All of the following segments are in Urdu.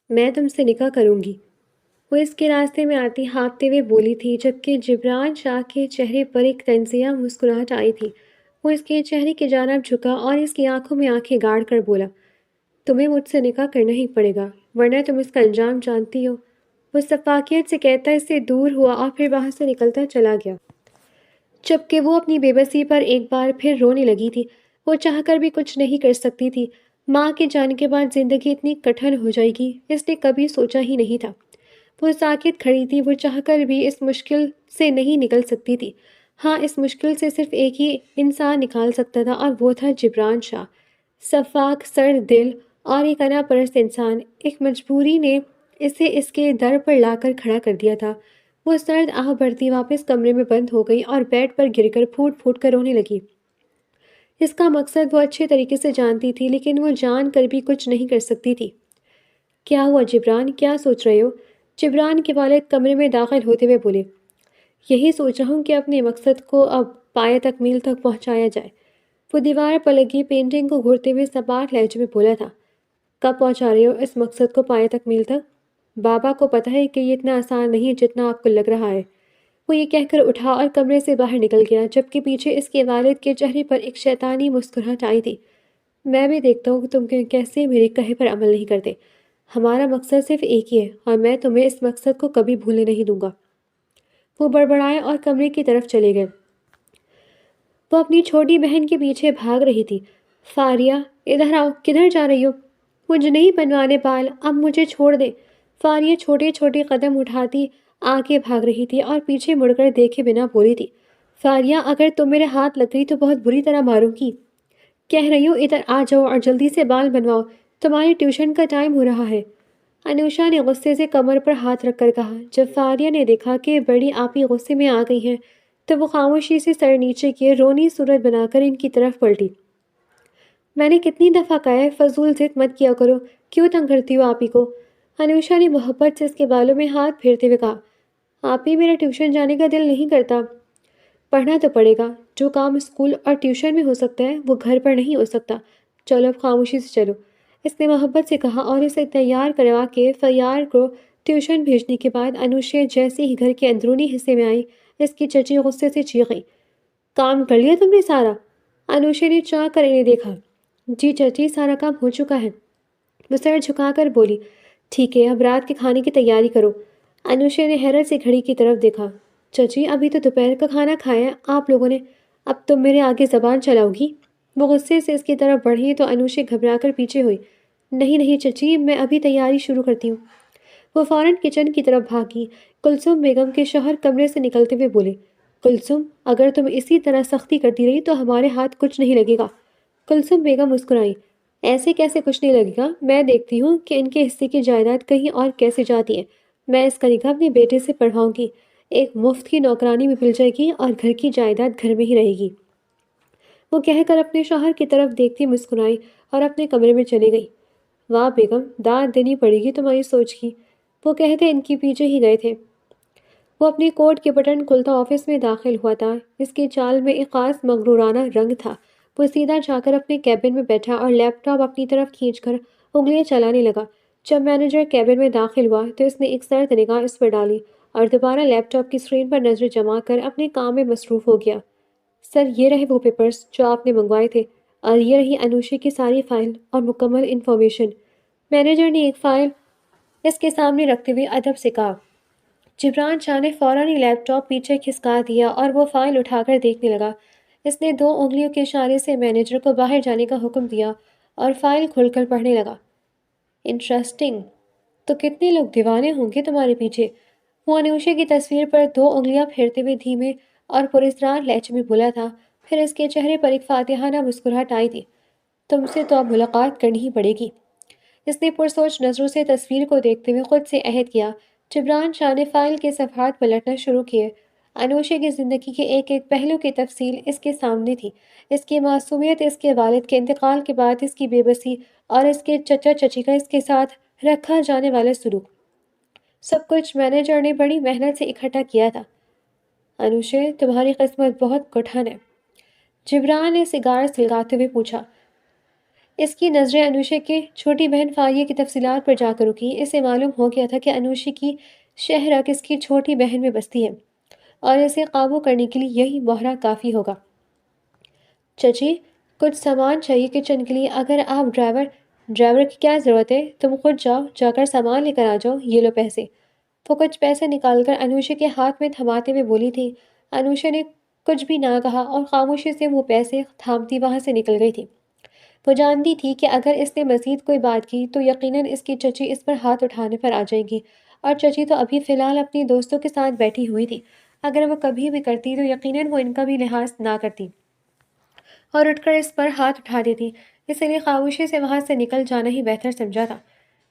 میں تم سے نکاح کروں گی، وہ اس کے راستے میں آتی ہانپتے ہوئے بولی تھی، جبکہ جبران شاہ کے چہرے پر ایک طنزیہ مسکراہٹ آئی تھی۔ وہ اس کے چہرے کی جانب جھکا اور اس کی آنکھوں میں آنکھیں گاڑ کر بولا، تمہیں مجھ سے نکاح کرنا ہی پڑے گا، ورنہ تم اس کا انجام جانتی ہو۔ وہ شفاقیت سے کہتا اس سے دور ہوا اور پھر وہاں سے نکلتا چلا گیا، جبکہ وہ اپنی بے بسی پر ایک بار پھر رونے لگی تھی۔ وہ چاہ کر بھی کچھ نہیں کر سکتی تھی۔ ماں کے جانے کے بعد زندگی اتنی کٹھن ہو جائے گی، اس نے کبھی سوچا ہی نہیں تھا۔ وہ ساکت کھڑی تھی، وہ چاہ کر بھی اس مشکل سے نہیں نکل سکتی تھی۔ ہاں، اس مشکل سے صرف ایک ہی انسان نکال سکتا تھا، اور وہ تھا جبران شاہ، شفاق سرد دل اور ایک انا پرست انسان۔ ایک مجبوری نے اسے اس کے در پر لا کر کھڑا کر دیا تھا۔ وہ سرد آہ بھرتی واپس کمرے میں بند ہو گئی اور بیڈ پر گر کر پھوٹ پھوٹ کر رونے لگی۔ اس کا مقصد وہ اچھے طریقے سے جانتی تھی، لیکن وہ جان کر بھی کچھ نہیں کر سکتی تھی۔ کیا ہوا جبران، کیا سوچ رہے ہو؟ جبران کے والد کمرے میں داخل ہوتے ہوئے بولے، یہی سوچ رہا ہوں کہ اپنے مقصد کو اب پائے تکمیل تک پہنچایا جائے۔ وہ دیوار پر لگی پینٹنگ کو گھورتے ہوئے سپاٹ لہجے میں بولا تھا، کب پہنچا رہے ہو اس مقصد کو پائے تکمیل تک؟ بابا کو پتہ ہے کہ یہ اتنا آسان نہیں جتنا آپ کو لگ رہا ہے۔ وہ یہ کہہ کر اٹھا اور کمرے سے باہر نکل گیا، جبکہ پیچھے اس کے والد کے چہرے پر ایک شیطانی مسکراہٹ آئی تھی۔ میں بھی دیکھتا ہوں کہ تم کیسے میرے کہے پر عمل نہیں کرتے۔ ہمارا مقصد صرف ایک ہی ہے، اور میں تمہیں اس مقصد کو کبھی بھولنے نہیں دوں گا۔ وہ بڑبڑائے اور کمرے کی طرف چلے گئے۔ وہ اپنی چھوٹی بہن کے پیچھے بھاگ رہی تھی۔ فاریہ، ادھر آؤ، کدھر جا رہی ہو؟ مجھے نہیں بنوانے بال، اب مجھے چھوڑ دے۔ فاریہ چھوٹے چھوٹے قدم اٹھاتی آگے بھاگ رہی تھی اور پیچھے مڑ کر دیکھے بنا بولی تھی، فاریہ، اگر تم میرے ہاتھ لگ گئی تو بہت بری طرح ماروں گی۔ کہہ رہی ہوں ادھر آ جاؤ اور جلدی سے بال بنواؤ، تمہاری ٹیوشن کا ٹائم ہو رہا ہے۔ انوشا نے غصے سے کمر پر ہاتھ رکھ کر کہا۔ جب فاریہ نے دیکھا کہ بڑی آپی غصے میں آ گئی ہیں تو وہ خاموشی سے سر نیچے کیے رونی صورت بنا کر ان کی طرف پلٹی۔ میں نے کتنی دفعہ کہا ہے فضول ضد مت کیا کرو، کیوں تنگ کرتی ہو آپی کو؟ انوشا نے محبت سے اس کے بالوں میں ہاتھ پھیرتے ہوئے کہا، آپی میرا ٹیوشن جانے کا دل نہیں کرتا۔ پڑھنا تو پڑے گا، جو کام اسکول اور ٹیوشن میں ہو سکتا ہے وہ گھر پر نہیں ہو سکتا۔ چلو اب خاموشی سے چلو، اس نے محبت سے کہا، اور اسے تیار کروا کے فیار کو ٹیوشن بھیجنے کے بعد انوشا جیسے ہی گھر کے اندرونی حصے میں آئی، اس کی چچی غصے سے چیخی، کام کر لیا تم نے سارا؟ انوشا نے چونک کر انہیں دیکھا۔ جی چچی، سارا کام ہو چکا ہے، وہ سر جھکا کر بولی۔ ٹھیک ہے، اب رات کے کھانے کی تیاری کرو۔ انوشا نے حیرت سے گھڑی کی طرف دیکھا۔ چچی، ابھی تو دوپہر کا کھانا کھایا ہے آپ لوگوں نے، اب تم میرے آگے زبان چلاؤ گی؟ وہ غصے سے اس کی طرف بڑھی تو انوشا گھبرا کر پیچھے ہوئی۔ نہیں نہیں چچی، میں ابھی تیاری شروع کرتی ہوں۔ وہ فوراً کچن کی طرف بھاگی۔ کلثوم بیگم کے شوہر کمرے سے نکلتے ہوئے بولے، کلثوم، اگر تم اسی طرح سختی کرتی رہی تو ہمارے ہاتھ کچھ نہیں لگے گا۔ کلثوم بیگم مسکرائی، ایسے کیسے کچھ نہیں لگے گا؟ میں دیکھتی ہوں کہ ان کے حصے کی جائیداد کہیں اور کیسے جاتی ہے۔ میں اس کا نکاح اپنے بیٹے سے پڑھواؤں گی، ایک مفت کی نوکرانی بھی مل جائے گی اور گھر کی جائیداد گھر میں ہی رہے گی۔ وہ کہہ کر اپنے شوہر کی طرف دیکھتی مسکرائی اور اپنے کمرے میں چلی گئی۔ واہ بیگم، داد دینی پڑے گی تمہاری سوچ کی، وہ کہتے ان کے پیچھے ہی گئے تھے۔ وہ اپنی کوٹ کے بٹن کھلتا آفس میں داخل ہوا تھا۔ اس کی چال میں ایک خاص مغرورانہ رنگ تھا۔ وہ سیدھا جا کر اپنے کیبن میں بیٹھا اور لیپ ٹاپ اپنی طرف کھینچ کر انگلیاں چلانے لگا۔ جب مینیجر کیبن میں داخل ہوا تو اس نے ایک سرد نگاہ اس پر ڈالی اور دوبارہ لیپ ٹاپ کی اسکرین پر نظر جما کر اپنے کام میں مصروف ہو گیا۔ سر، یہ رہے وہ پیپرز جو آپ نے منگوائے تھے، اور یہ رہی انوشا کی ساری فائل اور مکمل انفارمیشن۔ مینیجر نے ایک فائل اس کے سامنے رکھتے ہوئے ادب سے کہا۔ جبران شاہ نے فوراً ہی لیپ ٹاپ پیچھے کھسکا دیا اور وہ فائل اٹھا کر دیکھنے لگا۔ اس نے 2 انگلیوں کے اشارے سے مینیجر کو باہر جانے کا حکم دیا اور فائل کھول کر پڑھنے لگا۔ انٹرسٹنگ، تو کتنے لوگ دیوانے ہوں گے تمہارے پیچھے؟ وہ انوشا کی تصویر پر 2 انگلیاں پھیرتے ہوئے دھیمے اور پراسرار لہجے میں بولا تھا، پھر اس کے چہرے پر ایک فاتحانہ مسکراہٹ آئی تھی۔ تم سے تو اب ملاقات کرنی ہی پڑے گی۔ اس نے پرسوچ نظروں سے تصویر کو دیکھتے ہوئے خود سے عہد کیا۔ جبران شاہ نے فائل کے صفحات پلٹنا شروع کیے۔ انوشا کی زندگی کے ایک ایک پہلو کی تفصیل اس کے سامنے تھی، اس کی معصومیت، اس کے والد کے انتقال کے بعد اس کی بے بسی، اور اس کے چچا چچی کا اس کے ساتھ رکھا جانے والا سلوک۔ سب کچھ مینیجر نے بڑی محنت سے اکٹھا کیا تھا۔ انوشا، تمہاری قسمت بہت کٹھن ہے، جبران نے سگار سلگاتے ہوئے پوچھا۔ اس کی نظریں انوشے کے چھوٹی بہن فاہیہ کی تفصیلات پر جا کر رکی۔ اسے معلوم ہو گیا تھا کہ انوشے کی شہرک اس کی چھوٹی بہن میں بستی ہے اور اسے قابو کرنے کے لیے یہی مہرہ کافی ہوگا۔ چچی، کچھ سامان چاہیے کچن کے لیے۔ اگر آپ ڈرائیور کی کیا ضرورت ہے؟ تم خود جاؤ، جا کر سامان لے کر آ جاؤ، یہ لو پیسے۔ وہ کچھ پیسے نکال کر انوشے کے ہاتھ میں تھماتے ہوئے بولی تھی۔ انوشا نے کچھ بھی نہ کہا اور خاموشی سے وہ پیسے تھامتی وہاں سے نکل گئی تھی۔ وہ جانتی تھی کہ اگر اس نے مزید کوئی بات کی تو یقیناً اس کی چچی اس پر ہاتھ اٹھانے پر آ جائے گی، اور چچی تو ابھی فی الحال اپنی دوستوں کے ساتھ بیٹھی ہوئی تھی۔ اگر وہ کبھی بھی کرتی تو یقیناً وہ ان کا بھی لحاظ نہ کرتی اور اٹھ کر اس پر ہاتھ اٹھا دیتی، اس لیے خاموشی سے وہاں سے نکل جانا ہی بہتر سمجھا تھا۔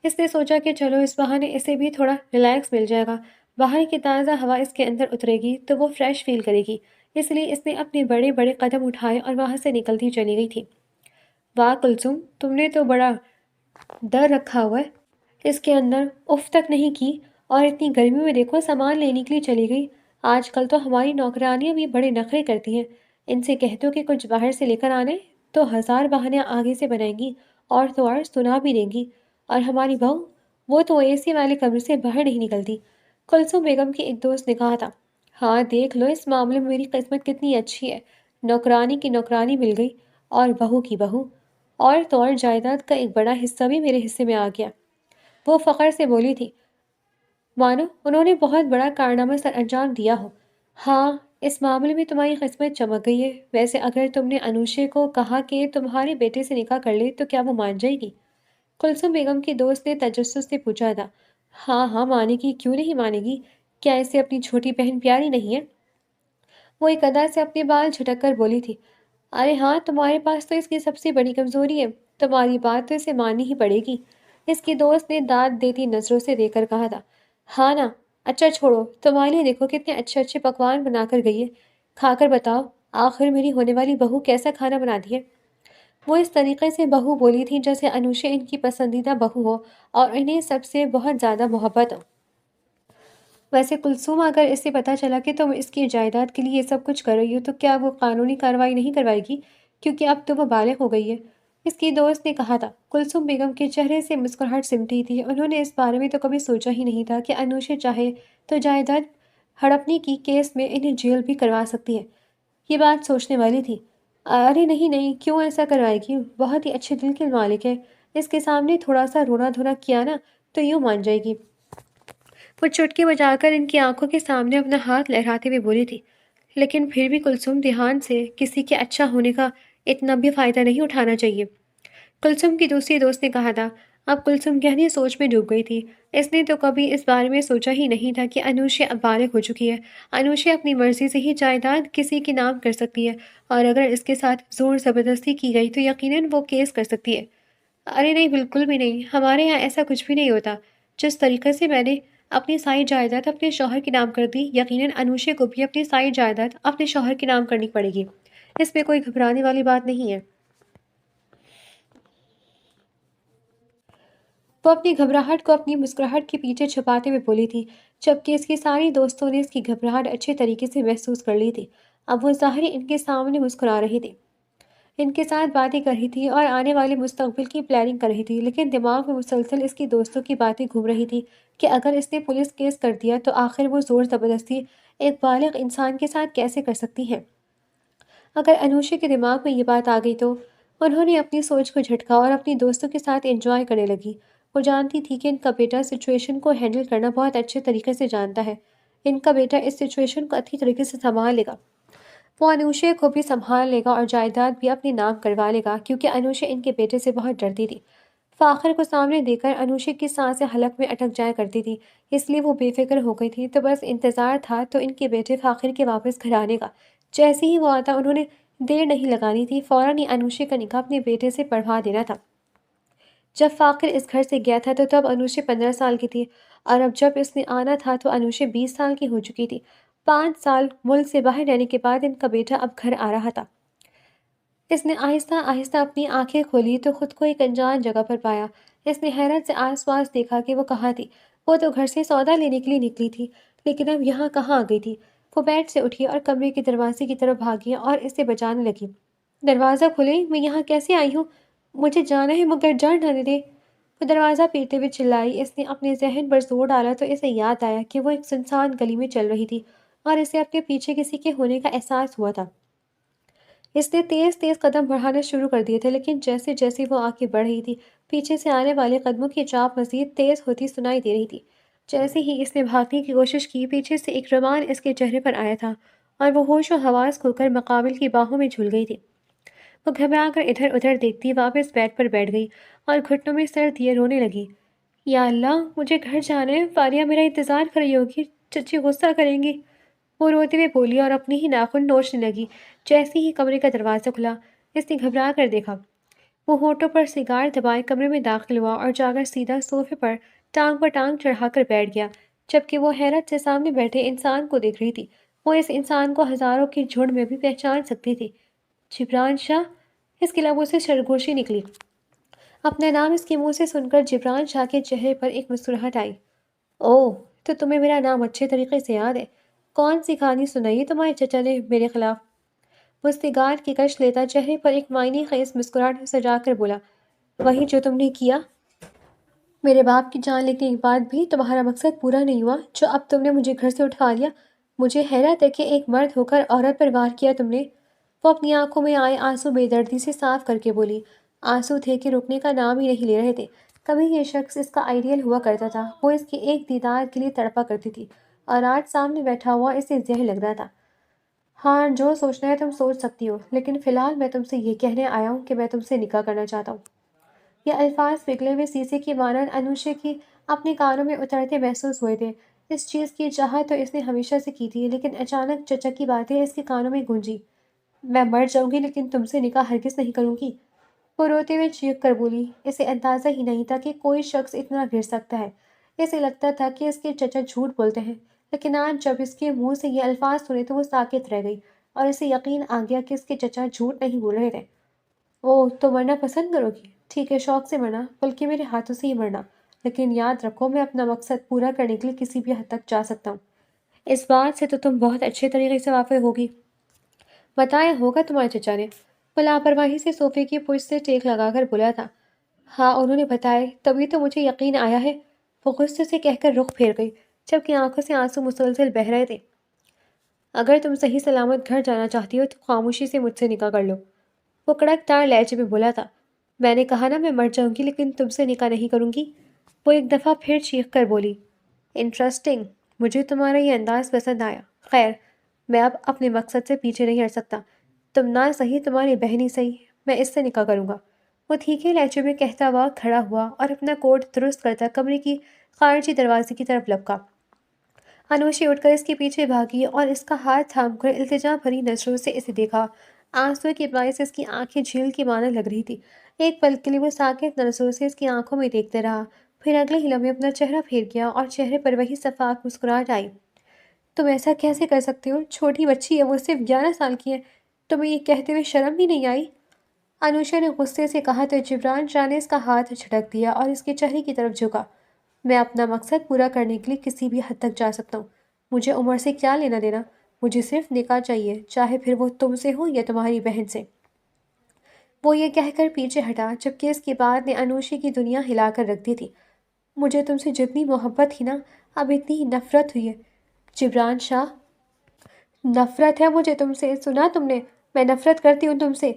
اس نے سوچا کہ چلو اس بہانے اسے بھی تھوڑا ریلیکس مل جائے گا، باہر کی تازہ ہوا اس کے اندر اترے گی تو وہ فریش فیل کرے گی۔ اس لیے اس نے اپنے بڑے بڑے قدم اٹھائے اور وہاں سے نکلتی چلی گئی تھی۔ واہ کلثوم، تم نے تو بڑا ڈر رکھا ہوا ہے، اس کے اندر اف تک نہیں کی اور اتنی گرمی میں دیکھو سامان لینے کے لیے چلی گئی۔ آج کل تو ہماری نوکرانیاں بھی بڑے نخرے کرتی ہیں، ان سے کہہ دو کہ کچھ باہر سے لے کر آنے تو ہزار بہانے آگے سے بنائیں گی اور تو اور سنا بھی دیں گی۔ اور ہماری بہو، وہ تو اے سی والے کمرے سے باہر نہیں نکلتی۔ کلثوم بیگم کی ایک دوست نے کہا تھا۔ ہاں دیکھ لو اس معاملے میں میری قسمت کتنی اچھی ہے، نوکرانی کی نوکرانی مل گئی اور بہو کی بہو، اور تو اور جائیداد کا ایک بڑا حصہ بھی میرے حصے میں آ گیا۔ وہ فخر سے بولی تھی، مانو انہوں نے بہت بڑا کارنامہ سر انجام دیا ہو۔ ہاں، اس معاملے میں تمہاری قسمت چمک گئی ہے۔ ویسے اگر تم نے انوشے کو کہا کہ تمہارے بیٹے سے نکاح کر لے تو کیا وہ مان جائے گی؟ کلثوم بیگم کی دوست نے تجسس سے پوچھا تھا۔ ہاں ہاں مانے گی، کیوں نہیں مانے گی؟ کیا اسے اپنی چھوٹی بہن پیاری نہیں ہے؟ وہ ایک ادا سے اپنے بال جھٹک کر بولی تھی، ارے ہاں، تمہارے پاس تو اس کی سب سے بڑی کمزوری ہے، تمہاری بات تو اسے ماننی ہی پڑے گی۔ اس کی دوست نے داد دیتی نظروں سے دے کر کہا تھا۔ ہاں نا، اچھا چھوڑو، تمہارے لیے دیکھو کتنے اچھے اچھے پکوان بنا کر گئی ہے، کھا کر بتاؤ آخر میری ہونے والی بہو کیسا کھانا بناتی ہے۔ وہ اس طریقے سے بہو بولی تھی جیسے انوشا ان کی پسندیدہ بہو ہو اور انہیں سب سے بہت زیادہ محبت ہو۔ ویسے کلثوم، اگر اسے پتہ چلا کہ تم اس کی جائیداد کے لیے یہ سب کچھ کر رہی ہو تو کیا وہ قانونی کارروائی نہیں کروائے گی؟ کیونکہ اب تو وہ بالغ ہو گئی ہے، اس کی دوست نے کہا تھا۔ کلثوم بیگم کے چہرے سے مسکراہٹ سمٹی تھی۔ انہوں نے اس بارے میں تو کبھی سوچا ہی نہیں تھا کہ انوشا چاہے تو جائیداد ہڑپنے کی کیس میں انہیں جیل بھی کروا سکتی ہے۔ یہ بات سوچنے والی تھی۔ ارے نہیں نہیں، کیوں ایسا کروائے گی؟ بہت ہی اچھے دل کے مالک ہے، اس کے سامنے تھوڑا سا رونا دھونا کیا نا تو یوں مان جائے گی۔ وہ چٹکی بجا کر ان کی آنکھوں کے سامنے اپنا ہاتھ لہراتے ہوئے بولی تھی۔ لیکن پھر بھی کلثوم، دھیان سے کسی کے اچھا ہونے کا اتنا بھی فائدہ نہیں اٹھانا چاہیے، کلثوم کی دوسری دوست نے کہا تھا۔ اب کلثوم گہری سوچ میں ڈوب گئی تھی۔ اس نے تو کبھی اس بارے میں سوچا ہی نہیں تھا کہ انوشا اب بالغ ہو چکی ہے۔ انوشا اپنی مرضی سے ہی جائیداد کسی کے نام کر سکتی ہے، اور اگر اس کے ساتھ زور زبردستی کی گئی تو یقیناً وہ کیس کر سکتی ہے۔ ارے نہیں، بالکل بھی نہیں، ہمارے یہاں ایسا کچھ بھی نہیں ہوتا۔ جس طریقے سے میں نے اپنی ساری جائیداد اپنے شوہر کے نام کر دی، یقیناً انوشا کو بھی اپنی ساری جائیداد اپنے شوہر کے نام کرنی پڑے گی۔ اس میں کوئی گھبرانے والی بات نہیں ہے۔ وہ اپنی گھبراہٹ کو اپنی مسکراہٹ کے پیچھے چھپاتے ہوئے بولی تھی، جبکہ اس کی ساری دوستوں نے اس کی گھبراہٹ اچھے طریقے سے محسوس کر لی تھی۔ اب وہ ظاہر ان کے سامنے مسکرا رہی تھی، ان کے ساتھ باتیں کر رہی تھی اور آنے والے مستقبل کی پلاننگ کر رہی تھی، لیکن دماغ میں مسلسل اس کی دوستوں کی باتیں گھوم رہی تھی کہ اگر اس نے پولیس کیس کر دیا تو آخر وہ زور زبردستی ایک بالغ انسان کے ساتھ کیسے کر سکتی ہیں؟ اگر انوشا کے دماغ میں یہ بات آ گئی تو انہوں نے اپنی سوچ کو جھٹکا اور اپنی دوستوں کے ساتھ انجوائے کرنے لگی۔ وہ جانتی تھی کہ ان کا بیٹا سچویشن کو ہینڈل کرنا بہت اچھے طریقے سے جانتا ہے۔ ان کا بیٹا اس سچویشن کو اچھی طریقے سے سنبھال لے گا۔ وہ انوشا کو بھی سنبھال لے گا اور جائیداد بھی اپنے نام کروا لے گا، کیونکہ انوشا ان کے بیٹے سے بہت ڈرتی تھی۔ فاخر کو سامنے دیکھ کر انوشا کی سانسیں حلق میں اٹک جایا کرتی تھی، اس لیے وہ بے فکر ہو گئی تھی۔ تو بس انتظار تھا تو ان کے بیٹے فاخر کے واپس گھر آنے کا۔ جیسے ہی وہ آتا انہوں نے دیر نہیں لگانی تھی، فوراً ہی انوشا کا نکاح اپنے بیٹے سے پڑھوا دینا تھا۔ جب فاخر اس گھر سے گیا تھا تو تب انوشا 15 سال کی تھی، اور اب جب اس نے آنا تھا تو انوشا 20 سال کی ہو چکی تھی۔ 5 سال ملک سے باہر رہنے کے بعد ان کا بیٹا اب گھر آ رہا تھا۔ اس نے آہستہ آہستہ اپنی آنکھیں کھولی تو خود کو ایک انجان جگہ پر پایا۔ اس نے حیرت سے آس پاس دیکھا کہ وہ کہاں تھی۔ وہ تو گھر سے سودا لینے کے لیے نکلی تھی، لیکن اب یہاں کہاں آ گئی تھی؟ وہ بیڈ سے اٹھی اور کمرے کے دروازے کی طرف بھاگی اور اسے بجانے لگی۔ دروازہ کھولے، میں یہاں کیسے آئی ہوں؟ مجھے جانا ہے مگر جان نہ دے۔ وہ دروازہ پیٹتے ہوئے چلائی۔ اس نے اپنے ذہن پر زور ڈالا تو اسے یاد آیا کہ وہ ایک سنسان گلی میں چل رہی تھی اور اسے اپنے پیچھے کسی کے ہونے کا احساس ہوا تھا۔ اس نے تیز تیز قدم بڑھانا شروع کر دیے تھے، لیکن جیسے جیسے وہ آگے بڑھ رہی تھی پیچھے سے آنے والے قدموں کی چاپ مزید تیز ہوتی سنائی دے رہی تھی۔ جیسے ہی اس نے بھاگنے کی کوشش کی، پیچھے سے ایک رومان اس کے چہرے پر آیا تھا اور وہ ہوش و حواس کھو کر مقابل کی باہوں میں جھول گئی تھی۔ وہ گھبرا کر ادھر ادھر دیکھتی واپس بیڈ پر بیٹھ گئی اور گھٹنوں میں سر دیے رونے لگی۔ یا اللہ، مجھے گھر جانا ہے، فاریہ میرا انتظار کر رہی ہوگی، چچی غصہ کریں گی۔ وہ روتے ہوئے بولی اور اپنی ہی ناخن نوچنے لگی۔ جیسے ہی کمرے کا دروازہ کھلا، اس نے گھبرا کر دیکھا۔ وہ ہونٹوں پر سگار دبائے کمرے میں داخل ہوا اور جا کر سیدھا صوفے پر ٹانگ چڑھا کر بیٹھ گیا، جبکہ وہ حیرت سے سامنے بیٹھے انسان کو دیکھ رہی تھی۔ وہ اس انسان کو ہزاروں کے جھنڈ میں بھی پہچان سکتی تھی۔ جبران شاہ! اس کے لبوں سے سرگوشی نکلی۔ اپنا نام اس کے منہ سے سن کر جبران شاہ کے چہرے پر ایک مسکراہٹ آئی۔ اوہ، تو تمہیں میرا نام اچھے طریقے سے یاد ہے۔ کون سی کہانی سنائی تمہارے چچا نے میرے خلاف؟ وہ سگار کی کش لیتا چہرے پر ایک معنی خیز مسکراہٹ سجا کر بولا، وہی جو تم نے کیا۔ میرے باپ کی جان لینے کے بعد بھی تمہارا مقصد پورا نہیں ہوا، جو اب تم نے مجھے گھر سے اٹھا لیا۔ مجھے حیرت ہے کہ ایک مرد ہو کر عورت پر وار کیا تم نے۔ وہ اپنی آنکھوں میں آئے آنسو بے دردی سے صاف کر کے بولی۔ آنسو تھے کہ رکنے کا نام ہی نہیں لے رہے تھے۔ کبھی یہ شخص اس کا آئیڈیل ہوا کرتا تھا، وہ اس کے ایک دیدار کے لیے تڑپا کرتی تھی، اور آج سامنے بیٹھا ہوا اسے زہر لگ رہا تھا۔ ہاں، جو سوچنا ہے تم سوچ سکتی ہو، لیکن فی الحال میں تم سے یہ کہنے آیا ہوں کہ میں تم سے نکاح کرنا چاہتا ہوں۔ یہ الفاظ پگھلے ہوئے سیسے کی مانند انوشے کی اپنے کانوں میں اترتے محسوس ہوئے تھے۔ اس چیز کی چاہت تو اس نے ہمیشہ سے کی تھی، لیکن اچانک چچا کی باتیں اس کے کانوں میں گونجی۔ میں مر جاؤں گی لیکن تم سے نکاح ہرگز نہیں کروں گی، وہ روتے ہوئے چیخ کر بولی۔ اسے اندازہ ہی نہیں تھا کہ کوئی شخص اتنا گر سکتا ہے۔ اسے لگتا تھا کہ اس کے چچا جھوٹ بولتے ہیں، لیکن آج جب اس کے منہ سے یہ الفاظ سنے تو وہ ساکت رہ گئی اور اسے یقین آ گیا کہ اس کے چچا جھوٹ نہیں بول رہے تھے۔ اوہ، تو مرنا پسند کرو گی؟ ٹھیک ہے، شوق سے مرنا، بلکہ میرے ہاتھوں سے ہی مرنا، لیکن یاد رکھو میں اپنا مقصد پورا کرنے کے لیے کسی بھی حد تک جا سکتا ہوں۔ اس بات سے تو تم بہت اچھے طریقے سے واقف ہوگی۔ بتایا ہوگا تمہارے چچا نے؟ وہ لاپرواہی سے صوفے کی پشت سے ٹیک لگا کر بولا تھا۔ ہاں، انہوں نے بتایا، تبھی تو مجھے یقین آیا ہے، وہ غصے سے کہہ کر رخ پھیر گئی، جبکہ آنکھوں سے آنسو مسلسل بہہ رہے تھے۔ اگر تم صحیح سلامت گھر جانا چاہتی ہو تو خاموشی سے مجھ سے نکاح کر لو، وہ کڑک دار لہجے میں بولا تھا۔ میں نے کہا نا میں مر جاؤں گی لیکن تم سے نکاح نہیں کروں گی، وہ ایک دفعہ پھر چیخ کر بولی۔ انٹرسٹنگ، مجھے تمہارا یہ انداز پسند آیا۔ خیر، میں اب اپنے مقصد سے پیچھے نہیں ہٹ سکتا، تم نہ صحیح تمہاری بہن ہی صحیح، میں اس سے نکاح کروں گا، وہ تھیکے لہجے میں کہتا ہوا کھڑا ہوا اور اپنا کوٹ درست کرتا کمرے کی خارجی دروازے کی طرف لپکا۔ انوشی اٹھ کر اس کے پیچھے بھاگی اور اس کا ہاتھ تھام کر التجا بھری نظروں سے اسے دیکھا۔ آنسو کے باعث اس کی آنکھیں جھیل کی مانند لگ رہی تھی۔ ایک پل کے لیے وہ ساکت نظروں سے اس کی آنکھوں میں دیکھتے رہا، پھر اگلے ہی لمحے اپنا چہرہ پھیر گیا اور چہرے پر وہی شفاف مسکراہٹ آئی۔ تم ایسا کیسے کر سکتے ہو؟ چھوٹی بچی ہے، وہ صرف 11 سال کی ہے، تمہیں یہ کہتے ہوئے شرم بھی نہیں آئی؟ انوشا نے غصے سے کہا تو جبران شاہ نے اس کا ہاتھ جھٹک دیا اور اس کے چہرے کی طرف جھکا۔ میں اپنا مقصد پورا کرنے کے لیے کسی بھی حد تک جا سکتا ہوں، مجھے عمر سے کیا لینا دینا، مجھے صرف نکاح چاہیے، چاہے پھر وہ تم سے ہو یا تمہاری بہن سے۔ وہ یہ کہہ کر پیچھے ہٹا، جبکہ اس کی بات نے انوشی کی دنیا ہلا کر رکھ دی تھی۔ مجھے تم سے جتنی محبت تھی نا، اب اتنی ہی نفرت ہوئی ہے جبران شاہ۔ نفرت ہے مجھے تم سے، سنا تم نے؟ میں نفرت کرتی ہوں تم سے،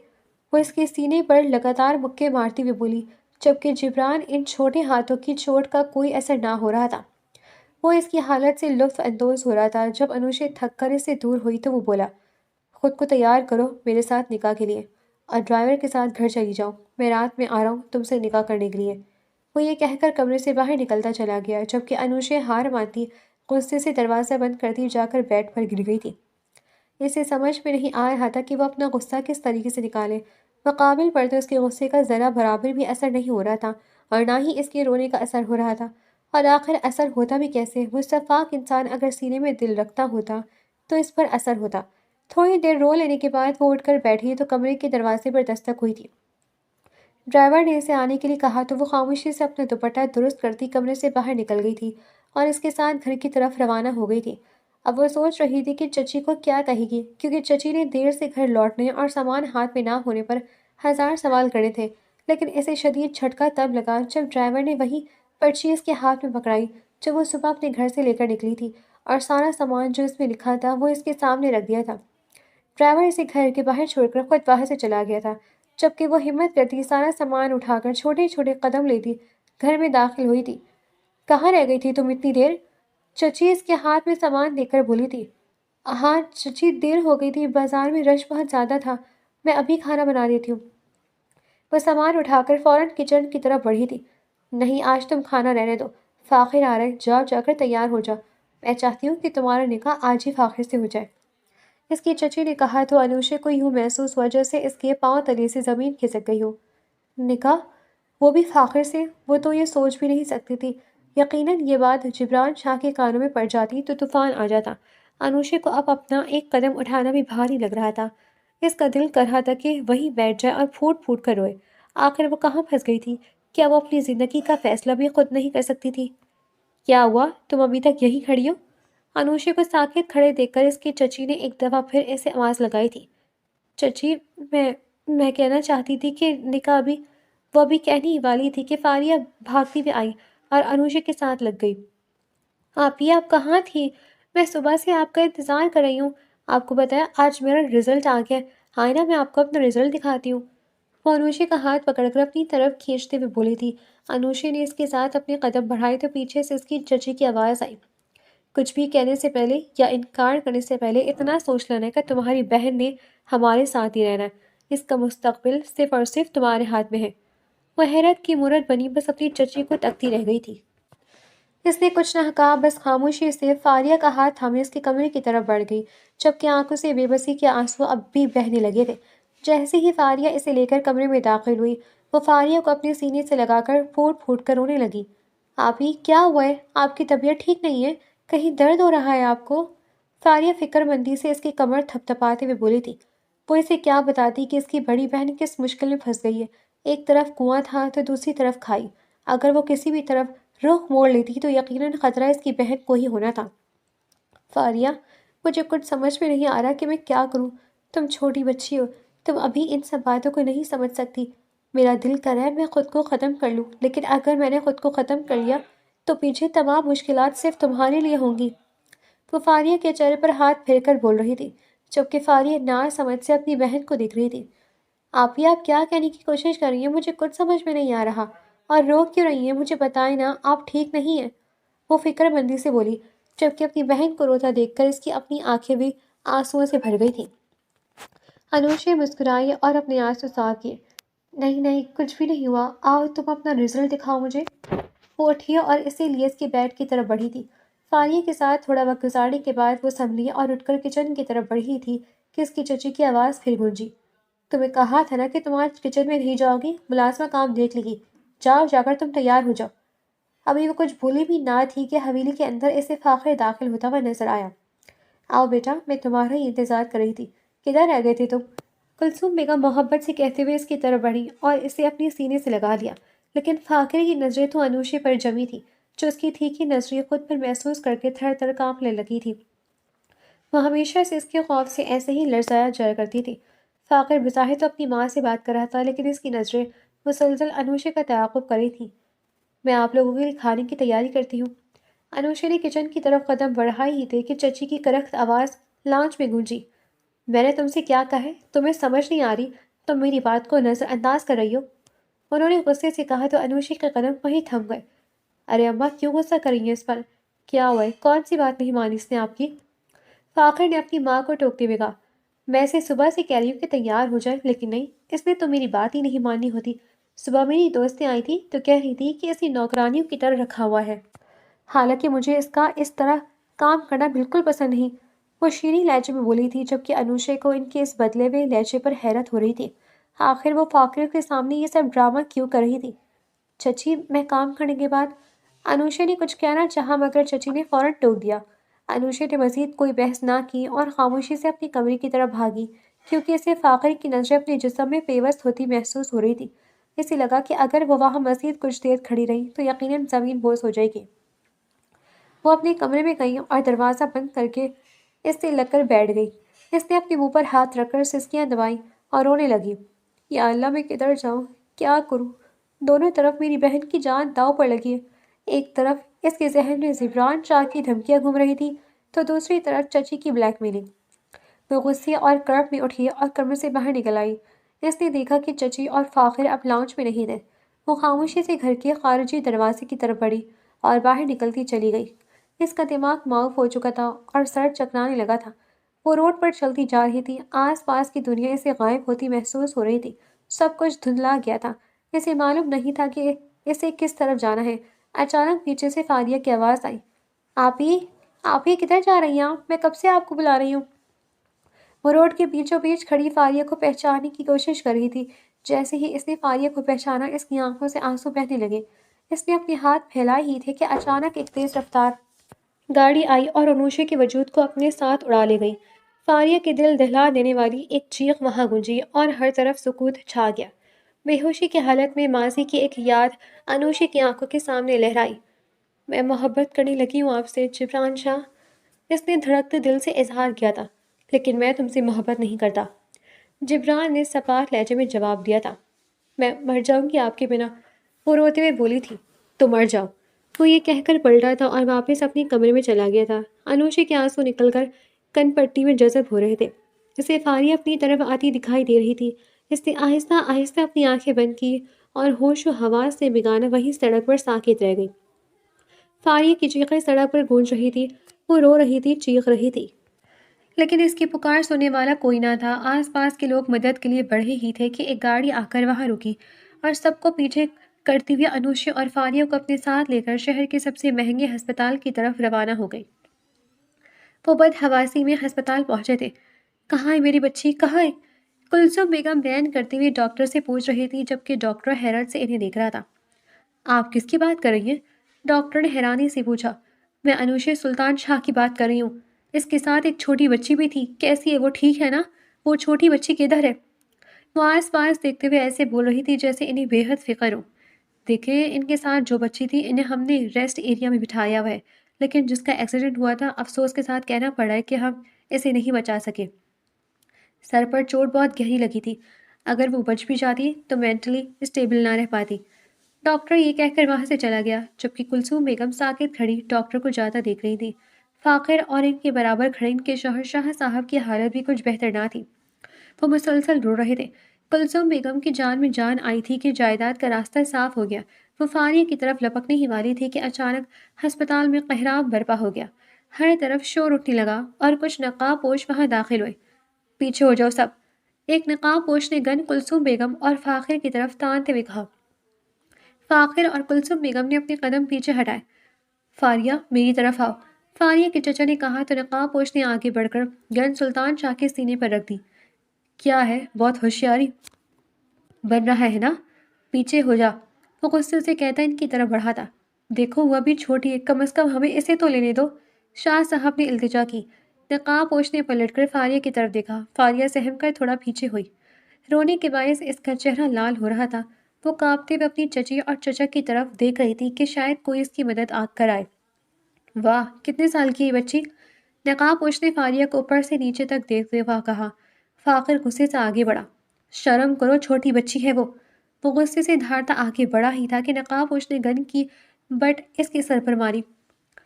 وہ اس کے سینے پر لگاتار مکے مارتی ہوئے بولی، جبکہ جبران ان چھوٹے ہاتھوں کی چوٹ کا کوئی اثر نہ ہو رہا تھا۔ وہ اس کی حالت سے لطف اندوز ہو رہا تھا۔ جب انوشے تھک کر اس سے دور ہوئی تو وہ بولا، خود کو تیار کرو میرے ساتھ نکاح کے لیے، اور ڈرائیور کے ساتھ گھر چلی جاؤ، میں رات میں آ رہا ہوں تم سے نکاح کرنے کے لیے۔ وہ یہ کہہ کر کمرے سے باہر نکلتا چلا گیا، جبکہ انوشے ہار مانتی غصے سے دروازہ بند کرتی جا کر بیڈ پر گر گئی تھی۔ اسے سمجھ میں نہیں آ رہا تھا کہ وہ اپنا غصہ کس طریقے سے نکالے۔ مقابل پر تو اس کے غصے کا ذرا برابر بھی اثر نہیں ہو رہا تھا، اور نہ ہی اس کے رونے کا اثر ہو رہا تھا، اور آخر اثر ہوتا بھی کیسے؟ وہ شفاق انسان اگر سینے میں دل رکھتا ہوتا تو اس پر اثر ہوتا۔ تھوڑی دیر رو لینے کے بعد وہ اٹھ کر بیٹھی تو کمرے کے دروازے پر دستک ہوئی تھی۔ ڈرائیور نے اسے آنے کے لیے کہا تو وہ خاموشی سے اپنا دوپٹہ درست کرتی کمرے سے باہر نکل گئی تھی اور اس کے ساتھ گھر کی طرف روانہ ہو گئی تھی۔ اب وہ سوچ رہی تھی کہ چچی کو کیا کہے گی، کیونکہ چچی نے دیر سے گھر لوٹنے اور سامان ہاتھ میں نہ ہونے پر ہزار سوال کرے تھے، لیکن اسے شدید جھٹکا تب لگا جب ڈرائیور نے وہی پرچی اس کے ہاتھ میں پکڑائی جو وہ صبح اپنے گھر سے لے کر نکلی تھی، اور سارا سامان جو اس میں لکھا تھا وہ اس کے سامنے رکھ دیا تھا۔ ڈرائیور اسے گھر کے باہر چھوڑ کر خود باہر سے چلا گیا تھا، جبکہ وہ ہمت کرتی سارا سامان اٹھا کر چھوٹے چھوٹے قدم لیتی گھر میں داخل ہوئی تھی۔ کہاں رہ گئی تھی تم اتنی دیر؟ چچی اس کے ہاتھ میں سامان دیکھ کر بولی تھی۔ ہاں چچی، دیر ہو گئی تھی، بازار میں رش بہت زیادہ تھا، میں ابھی کھانا بنا دیتی ہوں۔ وہ سامان اٹھا کر فوراً کچن کی طرف بڑھی تھی۔ نہیں، آج تم کھانا رہنے دو، فاخر آ رہا ہے، جاؤ جا کر تیار ہو جاؤ، میں چاہتی ہوں کہ تمہارا نکاح آج ہی فاخر سے ہو جائے۔ اس کی چچی نے کہا تو انوشے کو یوں محسوس ہوا جیسے اس کے پاؤں تلے سے زمین کھسک گئی ہو۔ نکاح؟ وہ بھی فاخر سے؟ وہ تو یہ سوچ بھی نہیں سکتی تھی۔ یقیناً یہ بات جبران شاہ کے کانوں میں پڑ جاتی تو طوفان آ جاتا۔ انوشے کو اب اپنا ایک قدم اٹھانا بھی بھاری لگ رہا تھا۔ اس کا دل کر رہا تھا کہ وہیں بیٹھ جائے اور پھوٹ پھوٹ کر روئے۔ آخر وہ کہاں پھنس گئی تھی؟ کیا وہ اپنی زندگی کا فیصلہ بھی خود نہیں کر سکتی تھی؟ کیا ہوا؟ تم ابھی تک یہیں کھڑی ہو؟ انوشے کو ساکت کھڑے دیکھ کر اس کی چچی نے ایک دفعہ پھر اسے آواز لگائی تھی۔ چچی، میں کہنا چاہتی تھی کہ نکاح ابھی… وہ ابھی کہنے ہی والی تھی کہ فاریہ بھاگتی ہوئی آئی اور انوشے کے ساتھ لگ گئی۔ آپ کہاں تھی؟ میں صبح سے آپ کا انتظار کر رہی ہوں۔ آپ کو بتایا آج میرا رزلٹ آ گیا ہے، ہاں نا، میں آپ کو اپنا رزلٹ دکھاتی ہوں۔ وہ انوشے کا ہاتھ پکڑ کر اپنی طرف کھینچتے ہوئے بولی تھی۔ انوشے نے اس کے ساتھ اپنے قدم بڑھائے تو پیچھے سے اس کی چچی کی آواز آئی۔ کچھ بھی کہنے سے پہلے یا انکار کرنے سے پہلے اتنا سوچ لینا کہ تمہاری بہن نے ہمارے ساتھ ہی رہنا ہے، اس کا مستقبل صرف اور صرف تمہارے ہاتھ میں ہے۔ وہ حیرت کی مورت بنی بس اپنی چچی کو تکتی رہ گئی تھی۔ اس نے کچھ نہ کہا، بس خاموشی سے فاریہ کا ہاتھ تھامے اس کے کمرے کی طرف بڑھ گئی، جبکہ آنکھوں سے بے بسی کے آنسو اب بھی بہنے لگے تھے۔ جیسے ہی فاریہ اسے لے کر کمرے میں داخل ہوئی، وہ فاریہ کو اپنے سینے سے لگا کر پھوٹ پھوٹ کر رونے لگی۔ آپی، کیا ہوا ہے؟ آپ کی طبیعت ٹھیک نہیں ہے؟ کہیں درد ہو رہا ہے آپ کو؟ فاریہ فکر مندی سے اس کی کمر تھپ تھپاتے ہوئے بولی تھی۔ وہ اسے کیا بتاتی کہ اس کی بڑی بہن کس مشکل میں پھنس گئی ہے۔ ایک طرف کنواں تھا تو دوسری طرف کھائی۔ اگر وہ کسی بھی طرف رخ موڑ لیتی تو یقیناً خطرہ اس کی بہن کو ہی ہونا تھا۔ فاریہ، مجھے کچھ سمجھ میں نہیں آ رہا کہ میں کیا کروں۔ تم چھوٹی بچی ہو، تم ابھی ان سب باتوں کو نہیں سمجھ سکتی۔ میرا دل کر رہا ہے میں خود کو ختم کر لوں، لیکن اگر میں نے خود کو ختم کر لیا تو پیچھے تمام مشکلات صرف تمہارے لیے ہوں گی۔ وہ فاریہ کے چہرے پر ہاتھ پھیر کر بول رہی تھی، جبکہ فاریہ نا سمجھ سے اپنی بہن کو دیکھ رہی تھی۔ آپ کیا کہنے کی کوشش کر رہی ہیں؟ مجھے کچھ سمجھ میں نہیں آ رہا، اور رو کیوں رہی ہیں؟ مجھے بتائیں نا، آپ ٹھیک نہیں ہیں؟ وہ فکر مندی سے بولی، جبکہ اپنی بہن کو روتا دیکھ کر اس کی اپنی آنکھیں بھی آنسوؤں سے بھر گئی تھیں۔ انوشے مسکرائی اور اپنے آنسو صاف کیے۔ نہیں نہیں، کچھ بھی نہیں ہوا، آؤ تم اپنا رزلٹ دکھاؤ مجھے۔ وہ اٹھی اور اسی لیے اس کے بیڈ کی طرف بڑھی تھی۔ فاریہ کے ساتھ تھوڑا وقت گزارنے کے بعد وہ سنبھلی اور اٹھ کر کچن کی طرف بڑھی تھی کہ اس کی چچی کی آواز پھر گونجی۔ تمہیں کہا تھا نا کہ تم آج کچن میں نہیں جاؤ گی، ملازمہ کام دیکھ لے گی، جاؤ جا کر تم تیار ہو جاؤ۔ ابھی وہ کچھ بھولی بھی نہ تھی کہ حویلی کے اندر اسے فاخر داخل ہوتا ہوا نظر آیا۔ آؤ بیٹا، میں تمہارا ہی انتظار کر رہی تھی، کدھر رہ گئے تھے تم؟ کلثوم بیگم محبت سے کہتے ہوئے اس کی طرف بڑھی اور اسے اپنے سینے سے لگا لیا، لیکن فاخر کی نظریں تو انوشے پر جمی تھی، جو اس کی تیکھی نظریں خود پر محسوس کر کے تھر تھر کانپنے لگی تھی۔ وہ ہمیشہ سے اس کے خوف سے ایسے ہی لرزایا جایا کرتی تھی۔ فاخر بظاہر تو اپنی ماں سے بات کر رہا تھا، لیکن اس کی نظریں مسلسل انوشے کا تعاقب کر رہی تھیں۔ میں آپ لوگوں کے لیے کھانے کی تیاری کرتی ہوں۔ انوشے نے کچن کی طرف قدم بڑھائے ہی تھے کہ چچی کی کرخت آواز لانچ میں گونجی۔ میں نے تم سے کیا کہا ہے؟ تمہیں سمجھ نہیں آ رہی؟ تم میری بات کو نظر انداز کر رہی ہو؟ انہوں نے غصے سے کہا تو انوشے کے قدم وہیں تھم گئے۔ ارے اماں، کیوں غصہ کر رہی ہیں اس پر؟ کیا ہوا ہے؟ کون سی بات نہیں مانی اس نے آپ کی؟ فاخر نے اپنی ماں کو ٹوکتے ہوئے کہا، میں اسے صبح سے کہہ رہی ہوں کہ تیار ہو جائے، لیکن نہیں، اس نے تو میری بات ہی نہیں مانی ہوتی۔ صبح میری دوستیں آئی تھی تو کہہ رہی تھی کہ اسے نوکرانیوں کی طرح رکھا ہوا ہے، حالانکہ مجھے اس کا اس طرح کام کرنا بالکل پسند نہیں۔ وہ شیریں لہجے میں بولی تھی، جبکہ انوشے کو ان کے اس بدلے ہوئے لہجے پر حیرت ہو رہی تھی۔ آخر وہ فاخر کے سامنے یہ سب ڈرامہ کیوں کر رہی تھی؟ چچی، میں کام کرنے کے بعد… انوشے نے کچھ کہنا چاہا مگر چچی نے فوراً ٹوک دیا۔ انوشے نے مزید کوئی بحث نہ کی اور خاموشی سے اپنے کمرے کی طرف بھاگی، کیونکہ اسے فاخر کی نظریں اپنے جسم میں پیوست ہوتی محسوس ہو رہی تھی۔ اسے لگا کہ اگر وہ وہاں مزید کچھ دیر کھڑی رہی تو یقیناً زمین بوس ہو جائے گی۔ وہ اپنے کمرے میں گئی اور دروازہ بند کر کے اس سے لگ کر بیٹھ گئی۔ اس نے اپنے منہ پر ہاتھ رکھ کر سسکیاں دبائیں اور رونے لگی۔ یا اللہ، میں کدھر جاؤں؟ کیا کروں؟ دونوں طرف میری بہن کی جان داؤ پر لگی ہے۔ ایک طرف اس کے ذہن میں زبران شاہ کی دھمکیاں گھوم رہی تھی، تو دوسری طرف چچی کی بلیک میلنگ۔ وہ غصے اور کرب میں اٹھی اور کمرے سے باہر نکل آئی۔ اس نے دیکھا کہ چچی اور فاخر اب لاؤنج میں نہیں تھے۔ وہ خاموشی سے گھر کے خارجی دروازے کی طرف بڑھی اور باہر نکلتی چلی گئی۔ اس کا دماغ معاف ہو چکا تھا اور سر چکرانے لگا تھا۔ وہ روڈ پر چلتی جا رہی تھی، آس پاس کی دنیا اسے غائب ہوتی محسوس ہو رہی تھی۔ سب کچھ دھندلا گیا تھا۔ اسے معلوم نہیں تھا کہ اسے کس طرف جانا ہے۔ اچانک پیچھے سے فاریہ کی آواز آئی، آپ ہی کدھر جا رہی ہیں؟ میں کب سے آپ کو بلا رہی ہوں۔ وہ روڈ کے بیچوں بیچ کھڑی فاریہ کو پہچاننے کی کوشش کر رہی تھی۔ جیسے ہی اس نے فاریہ کو پہچانا، اس کی آنکھوں سے آنسو بہنے لگے۔ اس نے اپنے ہاتھ پھیلائے ہی تھے کہ اچانک ایک تیز رفتار گاڑی آئی اور انوشے کے وجود کو اپنے ساتھ اڑا لے گئی۔ فاریہ کے دل دہلا دینے والی ایک چیخ وہاں گونجی اور ہر طرف سکوت چھا گیا۔ بے ہوشی کی حالت میں ماضی کی ایک یاد انوشے کی آنکھوں کے سامنے لہرائی۔ میں محبت کرنے لگی ہوں آپ سے جبران شاہ، اس نے دھڑکتے دل سے اظہار کیا تھا، لیکن میں تم سے محبت نہیں کرتا۔ جبران نے سپاٹ لہجے میں جواب دیا تھا، میں مر جاؤں گی آپ کے بنا۔ وہ روتے ہوئے بولی تھی، تو مر جاؤ۔ وہ یہ کہہ کر پلٹا تھا اور واپس اپنے کمرے میں چلا گیا تھا۔ انوشے کے آنسو نکل کر کن پٹی میں جذب ہو رہے تھے۔ اسے فاریہ اپنی طرف آتی دکھائی دے رہی تھی۔ اس نے آہستہ آہستہ اپنی آنکھیں بند کی اور ہوش و حواس سے بگانا وہیں سڑک پر ساکت رہ گئی۔ فاریہ کی چیخیں سڑک پر گونج رہی تھی۔ وہ رو رہی تھی، چیخ رہی تھی، لیکن اس کی پکار سننے والا کوئی نہ تھا۔ آس پاس کے لوگ مدد کے لیے بڑھے ہی تھے کہ ایک گاڑی آ کر وہاں رکی اور سب کو پیچھے کرتے ہوئے انوشے اور فاریہ کو اپنے ساتھ لے کر شہر کے سب سے مہنگے ہسپتال کی طرف روانہ ہو گئی۔ وہ بدحواسی میں ہسپتال پہنچے تھے۔ کہاں ہے میری بچی، کہاں ہے؟ کلثوم بیگم بیان کرتے ہوئے ڈاکٹر سے پوچھ رہی تھی، جبکہ ڈاکٹر حیرت سے انہیں دیکھ رہا تھا۔ آپ کس کی بات کر رہی ہیں؟ ڈاکٹر نے حیرانی سے پوچھا۔ میں انوشے سلطان شاہ کی بات کر رہی ہوں۔ اس کے ساتھ ایک چھوٹی بچی بھی تھی، کیسی ہے وہ، ٹھیک ہے نا؟ وہ چھوٹی بچی کدھر ہے؟ وہ آس پاس دیکھتے ہوئے ایسے بول رہی تھی جیسے انہیں بے حد فکر ہو۔ دیکھیں، ان کے ساتھ جو بچی تھی انہیں ہم نے ریسٹ ایریا میں بٹھایا ہوا ہے، لیکن جس کا ایکسیڈنٹ ہوا تھا، افسوس کے ساتھ کہنا پڑا ہے کہ ہم اسے نہیں بچا سکے۔ سر پر چوٹ بہت گہری لگی تھی، اگر وہ بچ بھی جاتی تو مینٹلی اسٹیبل نہ رہ پاتی۔ ڈاکٹر یہ کہہ کر وہاں سے چلا گیا، جبکہ کلثوم بیگم ساکت کھڑی ڈاکٹر کو جاتا دیکھ رہی تھی۔ فاخر اور ان کے برابر کھڑے ان کے شوہر شاہ صاحب کی حالت بھی کچھ بہتر نہ تھی۔ وہ مسلسل رو رہے تھے۔ کلثوم بیگم کی جان میں جان آئی تھی کہ جائیداد کا راستہ صاف ہو گیا۔ وہ فاریہ کی طرف لپکنے ہی والی تھی کہ اچانک ہسپتال میں قہرام برپا ہو گیا۔ ہر طرف شور اٹھنے لگا اور کچھ نقاب پوش وہاں داخل ہوئے۔ پیچھے ہو جاؤ سب، ایک نقاب پوش نے گن کلثوم بیگم اور فاخر کی طرف تانتے ہوئے کہا۔ فاخر اور کلثوم بیگم نے اپنے قدم پیچھے ہٹائے۔ فاریہ، میری طرف آؤ، فاریہ کے چچا نے کہا تو نقاب پوش نے آگے بڑھ کر گن سلطان شاہ کے سینے پر رکھ دی۔ کیا ہے، بہت ہوشیاری بن رہا ہے نا؟ پیچھے ہو جا، وہ غصے سے کہتا ان کی طرف بڑھا تھا۔ دیکھو وہ ابھی چھوٹی ہے، کم از کم ہمیں اسے تو لینے دو، شاہ صاحب نے التجا کی۔ نقاب پوش نے پلٹ کر فاریہ کی طرف دیکھا۔ فاریہ سہم کر تھوڑا پیچھے ہوئی۔ رونے کے باعث اس کا چہرہ لال ہو رہا تھا۔ وہ کانپتے ہوئے اپنی چچی اور چچا کی طرف دیکھ رہی تھی کہ شاید کوئی اس کی مدد آ کر آئے۔ واہ، کتنے سال کی ہے بچی؟ نقاب پوش نے فاریہ کو اوپر سے نیچے تک دیکھتے ہوئے کہا۔ فاخر غصے سے آگے بڑھا، شرم کرو، چھوٹی بچی ہے وہ۔ وہ غصے سے دھاڑتا آگے بڑھا ہی تھا کہ نقاب پوش نے گن کی بٹ اس کے سر پر ماری۔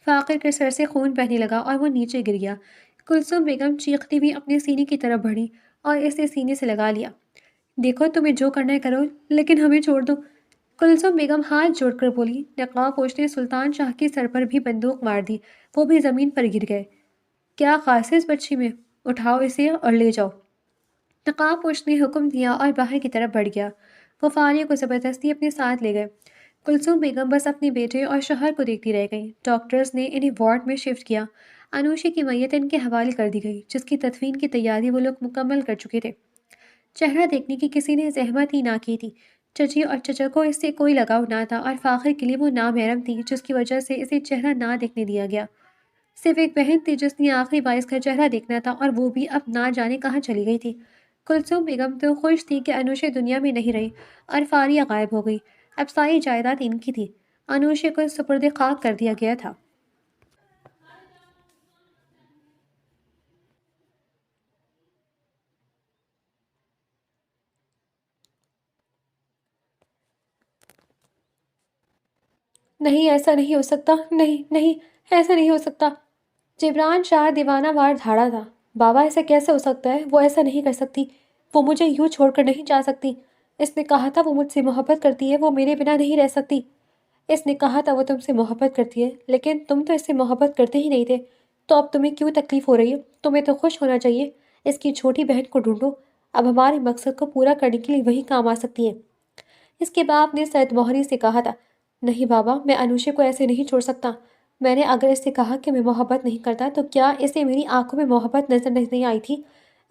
فاخر کے سر سے خون بہنے لگا اور وہ نیچے گر گیا۔ کلثوم بیگم چیختی ہوئی اپنے سینے کی طرف بڑھی اور اسے سینے سے لگا لیا۔ دیکھو، تمہیں جو کرنا ہے کرو، لیکن ہمیں چھوڑ دو، کلثوم بیگم ہاتھ جوڑ کر بولی۔ نقاب پوش نے سلطان شاہ کے سر پر بھی بندوق مار دی، وہ بھی زمین پر گر گئے۔ کیا خاص ہے اس بچی میں، اٹھاؤ اسے اور لے جاؤ، نقاب پوش نے حکم دیا اور باہر کی طرف بڑھ گیا۔ وہ فاریہ کو زبردستی اپنے ساتھ لے گئے۔ کلثوم بیگم بس اپنے بیٹے اور شوہر کو دیکھتی رہ گئیں۔ ڈاکٹرز نے انہیں وارڈ میں شفٹ کیا۔ انوشے کی میت ان کے حوالے کر دی گئی، جس کی تدفین کی تیاری وہ لوگ مکمل کر چکے تھے۔ چہرہ دیکھنے کی کسی نے زحمت ہی نہ کی تھی۔ چچی اور چچا کو اس سے کوئی لگاؤ نہ تھا اور فاخر کے لیے وہ نامحرم تھی، جس کی وجہ سے اسے چہرہ نہ دیکھنے دیا گیا۔ صرف ایک بہن تھی جس نے آخری بار اس کا چہرہ دیکھنا تھا، اور وہ بھی اب نہ جانے کہاں چلی گئی تھی۔ کلثوم بیگم تو خوش تھی کہ انوشے دنیا میں نہیں رہی اور فاریہ غائب ہو گئی۔ اب ساری جائیداد ان کی تھی۔ انوشے کو سپرد خاک کر دیا گیا تھا۔ نہیں ایسا نہیں ہو سکتا، نہیں نہیں، ایسا نہیں ہو سکتا۔ جبران شاہ دیوانہ وار دھاڑا تھا۔ بابا ایسا کیسے ہو سکتا ہے؟ وہ ایسا نہیں کر سکتی، وہ مجھے یوں چھوڑ کر نہیں جا سکتی۔ اس نے کہا تھا وہ مجھ سے محبت کرتی ہے، وہ میرے بنا نہیں رہ سکتی۔ اس نے کہا تھا وہ تم سے محبت کرتی ہے، لیکن تم تو اس سے محبت کرتے ہی نہیں تھے، تو اب تمہیں کیوں تکلیف ہو رہی ہے؟ تمہیں تو خوش ہونا چاہیے۔ اس کی چھوٹی بہن کو ڈھونڈو، اب ہمارے مقصد کو پورا کرنے کے لیے وہی کام آ سکتی ہے۔ اس کے باپ نے سید موہری سے کہا تھا، نہیں بابا، میں انوشے کو ایسے نہیں چھوڑ سکتا۔ میں نے اگر اس سے کہا کہ میں محبت نہیں کرتا تو کیا اسے میری آنکھوں میں محبت نظر نہیں آئی تھی؟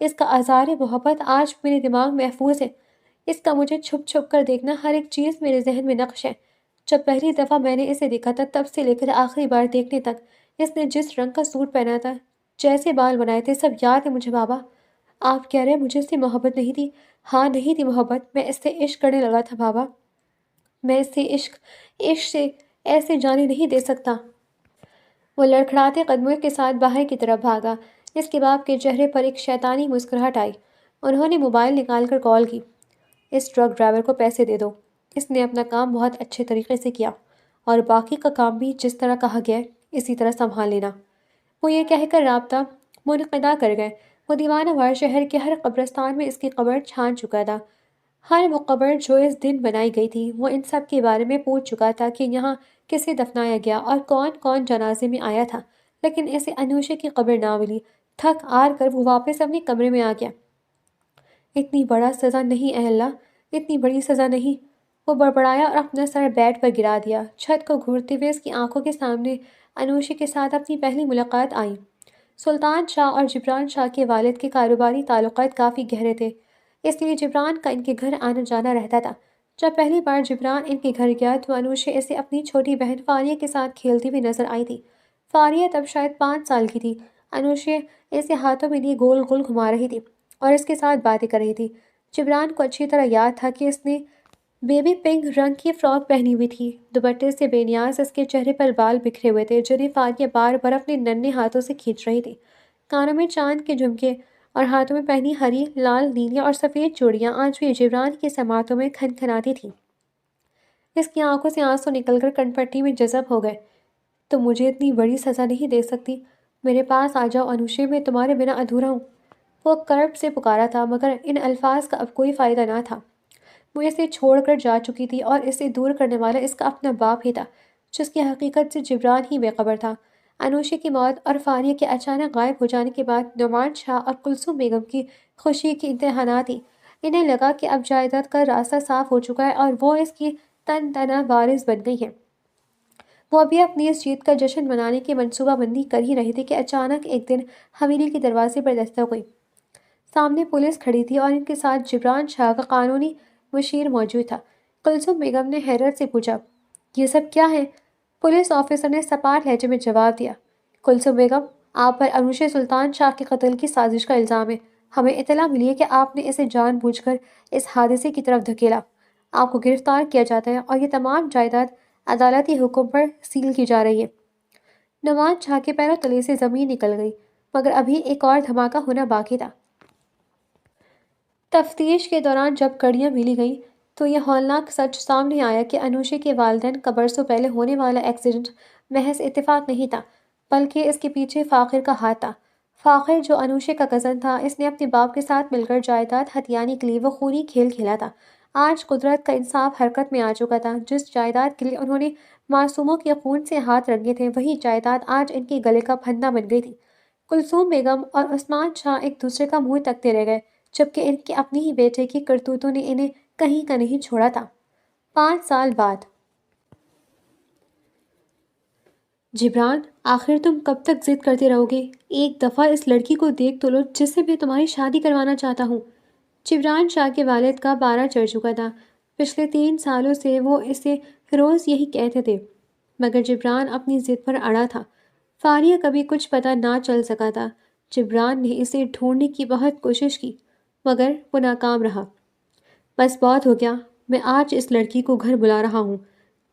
اس کا اظہار محبت آج میرے دماغ میں محفوظ ہے۔ اس کا مجھے چھپ چھپ کر دیکھنا، ہر ایک چیز میرے ذہن میں نقش ہے۔ جب پہلی دفعہ میں نے اسے دیکھا تھا تب سے لے کر آخری بار دیکھنے تک، اس نے جس رنگ کا سوٹ پہنا تھا، جیسے بال بنائے تھے، سب یاد ہے مجھے بابا۔ آپ کہہ رہے ہیں مجھے اس سے محبت نہیں تھی؟ ہاں نہیں تھی محبت، میں اس سے عشق کرنے لگا تھا بابا۔ میں اس سے عشق سے ایسے جانے نہیں دے سکتا۔ وہ لڑکھڑاتے قدموں کے ساتھ باہر کی طرف بھاگا۔ اس کے باپ کے چہرے پر ایک شیطانی مسکراہٹ آئی۔ انہوں نے موبائل نکال کر کال کی۔ اس ٹرک ڈرائیور کو پیسے دے دو، اس نے اپنا کام بہت اچھے طریقے سے کیا، اور باقی کا کام بھی جس طرح کہا گیا ہے اسی طرح سنبھال لینا۔ وہ یہ کہہ کر رابطہ منقطع کر گئے۔ وہ دیوانہ وار شہر کے ہر قبرستان میں اس کی قبر چھان چکا تھا۔ ہر وہ قبر جو اس دن بنائی گئی تھی، وہ ان سب کے بارے میں پوچھ چکا تھا کہ یہاں کسے دفنایا گیا اور کون کون جنازے میں آیا تھا، لیکن اسے انوشے کی قبر نہ ملی۔ تھک ہار کر وہ واپس اپنے کمرے میں آ گیا۔ اتنی بڑا سزا نہیں اے اللہ، اتنی بڑی سزا نہیں۔ وہ بڑبڑایا اور اپنا سر بیڈ پر گرا دیا۔ چھت کو گھورتے ہوئے اس کی آنکھوں کے سامنے انوشے کے ساتھ اپنی پہلی ملاقات آئی۔ سلطان شاہ اور جبران شاہ کے والد کے کاروباری تعلقات کافی گہرے تھے، اس لیے جبران کا ان کے گھر آنا جانا رہتا تھا۔ جب پہلی بار جبران ان کے گھر گیا تو انوشے اسے اپنی چھوٹی بہن فاریہ کے ساتھ کھیلتی ہوئی نظر آئی تھی۔ فاریہ تب شاید 5 سال کی تھی۔ انوشے اسے ہاتھوں میں لیے گول گول گھما رہی تھی اور اس کے ساتھ باتیں کر رہی تھی۔ جبران کو اچھی طرح یاد تھا کہ اس نے بیبی پنک رنگ کی فراک پہنی ہوئی تھی۔ دوپٹے سے بے نیاز اس کے چہرے پر بال بکھرے ہوئے تھے جنہیں فاریہ بار بار اپنے ننھے ہاتھوں سے کھینچ رہی تھی۔ کانوں میں چاند کے جھمکے اور ہاتھوں میں پہنی ہری، لال، نیلی اور سفید چوڑیاں آج بھی جبران کی سماعتوں میں کھنکھناتی تھیں۔ اس کی آنکھوں سے آنسو نکل کر کنپٹی میں جذب ہو گئے۔ تم مجھے اتنی بڑی سزا نہیں دے سکتی، میرے پاس آ جاؤ انوشے، میں تمہارے بنا ادھورا ہوں۔ وہ کرب سے پکارا تھا مگر ان الفاظ کا اب کوئی فائدہ نہ تھا۔ وہ اسے چھوڑ کر جا چکی تھی اور اسے دور کرنے والا اس کا اپنا باپ ہی تھا، جس کی حقیقت سے جبران ہی بے خبر تھا۔ انوشے کی موت اور فاریہ کے اچانک غائب ہو جانے کے بعد نعمان شاہ اور کلثوم بیگم کی خوشی کی انتہا نہ تھی۔ انہیں لگا کہ اب جائیداد کا راستہ صاف ہو چکا ہے اور وہ اس کی تن تنہ وارث بن گئی ہے۔ وہ ابھی اپنی اس جیت کا جشن منانے کی منصوبہ بندی کر ہی رہے تھے کہ اچانک ایک دن حویلی کے دروازے پر دستک ہوئی۔ سامنے پولیس کھڑی تھی اور ان کے ساتھ جبران شاہ کا قانونی مشیر موجود تھا۔ کلثوم بیگم نے حیرت سے پوچھا، یہ سب کیا ہے؟ پولیس آفیسر نے سپاٹ لہجے میں جواب دیا، کلثوم بیگم، آپ پر انوشے سلطان شاہ کے قتل کی سازش کا الزام ہے۔ ہمیں اطلاع ملی ہے کہ آپ نے اسے جان بوجھ کر اس حادثے کی طرف دھکیلا۔ آپ کو گرفتار کیا جاتا ہے اور یہ تمام جائیداد عدالتی حکم پر سیل کی جا رہی ہے۔ نعمان شاہ کے پیروں تلے سے زمین نکل گئی، مگر ابھی ایک اور دھماکہ ہونا باقی تھا۔ تفتیش کے دوران جب کڑیاں ملی گئیں تو یہ ہولناک سچ سامنے آیا کہ انوشے کے والدین کا برسوں پہلے ہونے والا ایکسیڈنٹ محض اتفاق نہیں تھا، بلکہ اس کے پیچھے فاخر کا ہاتھ تھا۔ فاخر جو انوشے کا کزن تھا، اس نے اپنے باپ کے ساتھ مل کر جائیداد ہتھیانے کے لیے وہ خونی کھیل کھیلا تھا۔ آج قدرت کا انصاف حرکت میں آ چکا تھا۔ جس جائیداد کے لیے انہوں نے معصوموں کے خون سے ہاتھ رنگے تھے، وہی جائیداد آج ان کے گلے کا پھندا بن گئی تھی۔ کلثوم بیگم اور عثمان شاہ ایک دوسرے کا منہ تکتے رہ گئے، جبکہ ان کے اپنے ہی بیٹے کی کرتوتوں نے انہیں کہیں کا نہیں چھوڑا تھا۔ 5 سال بعد جبران، آخر تم کب تک ضد کرتے رہو گے؟ ایک دفعہ اس لڑکی کو دیکھ تو لو جس سے میں تمہاری شادی کروانا چاہتا ہوں۔ جبران شاہ کے والد کا پارا چڑھ چکا تھا۔ پچھلے 3 سالوں سے وہ اسے روز یہی کہتے تھے، مگر جبران اپنی ضد پر اڑا تھا۔ فاریہ کبھی کچھ پتہ نہ چل سکا تھا۔ جبران نے اسے ڈھونڈنے کی بہت کوشش کی، مگر وہ ناکام رہا۔ بس بہت ہو گیا، میں آج اس لڑکی کو گھر بلا رہا ہوں۔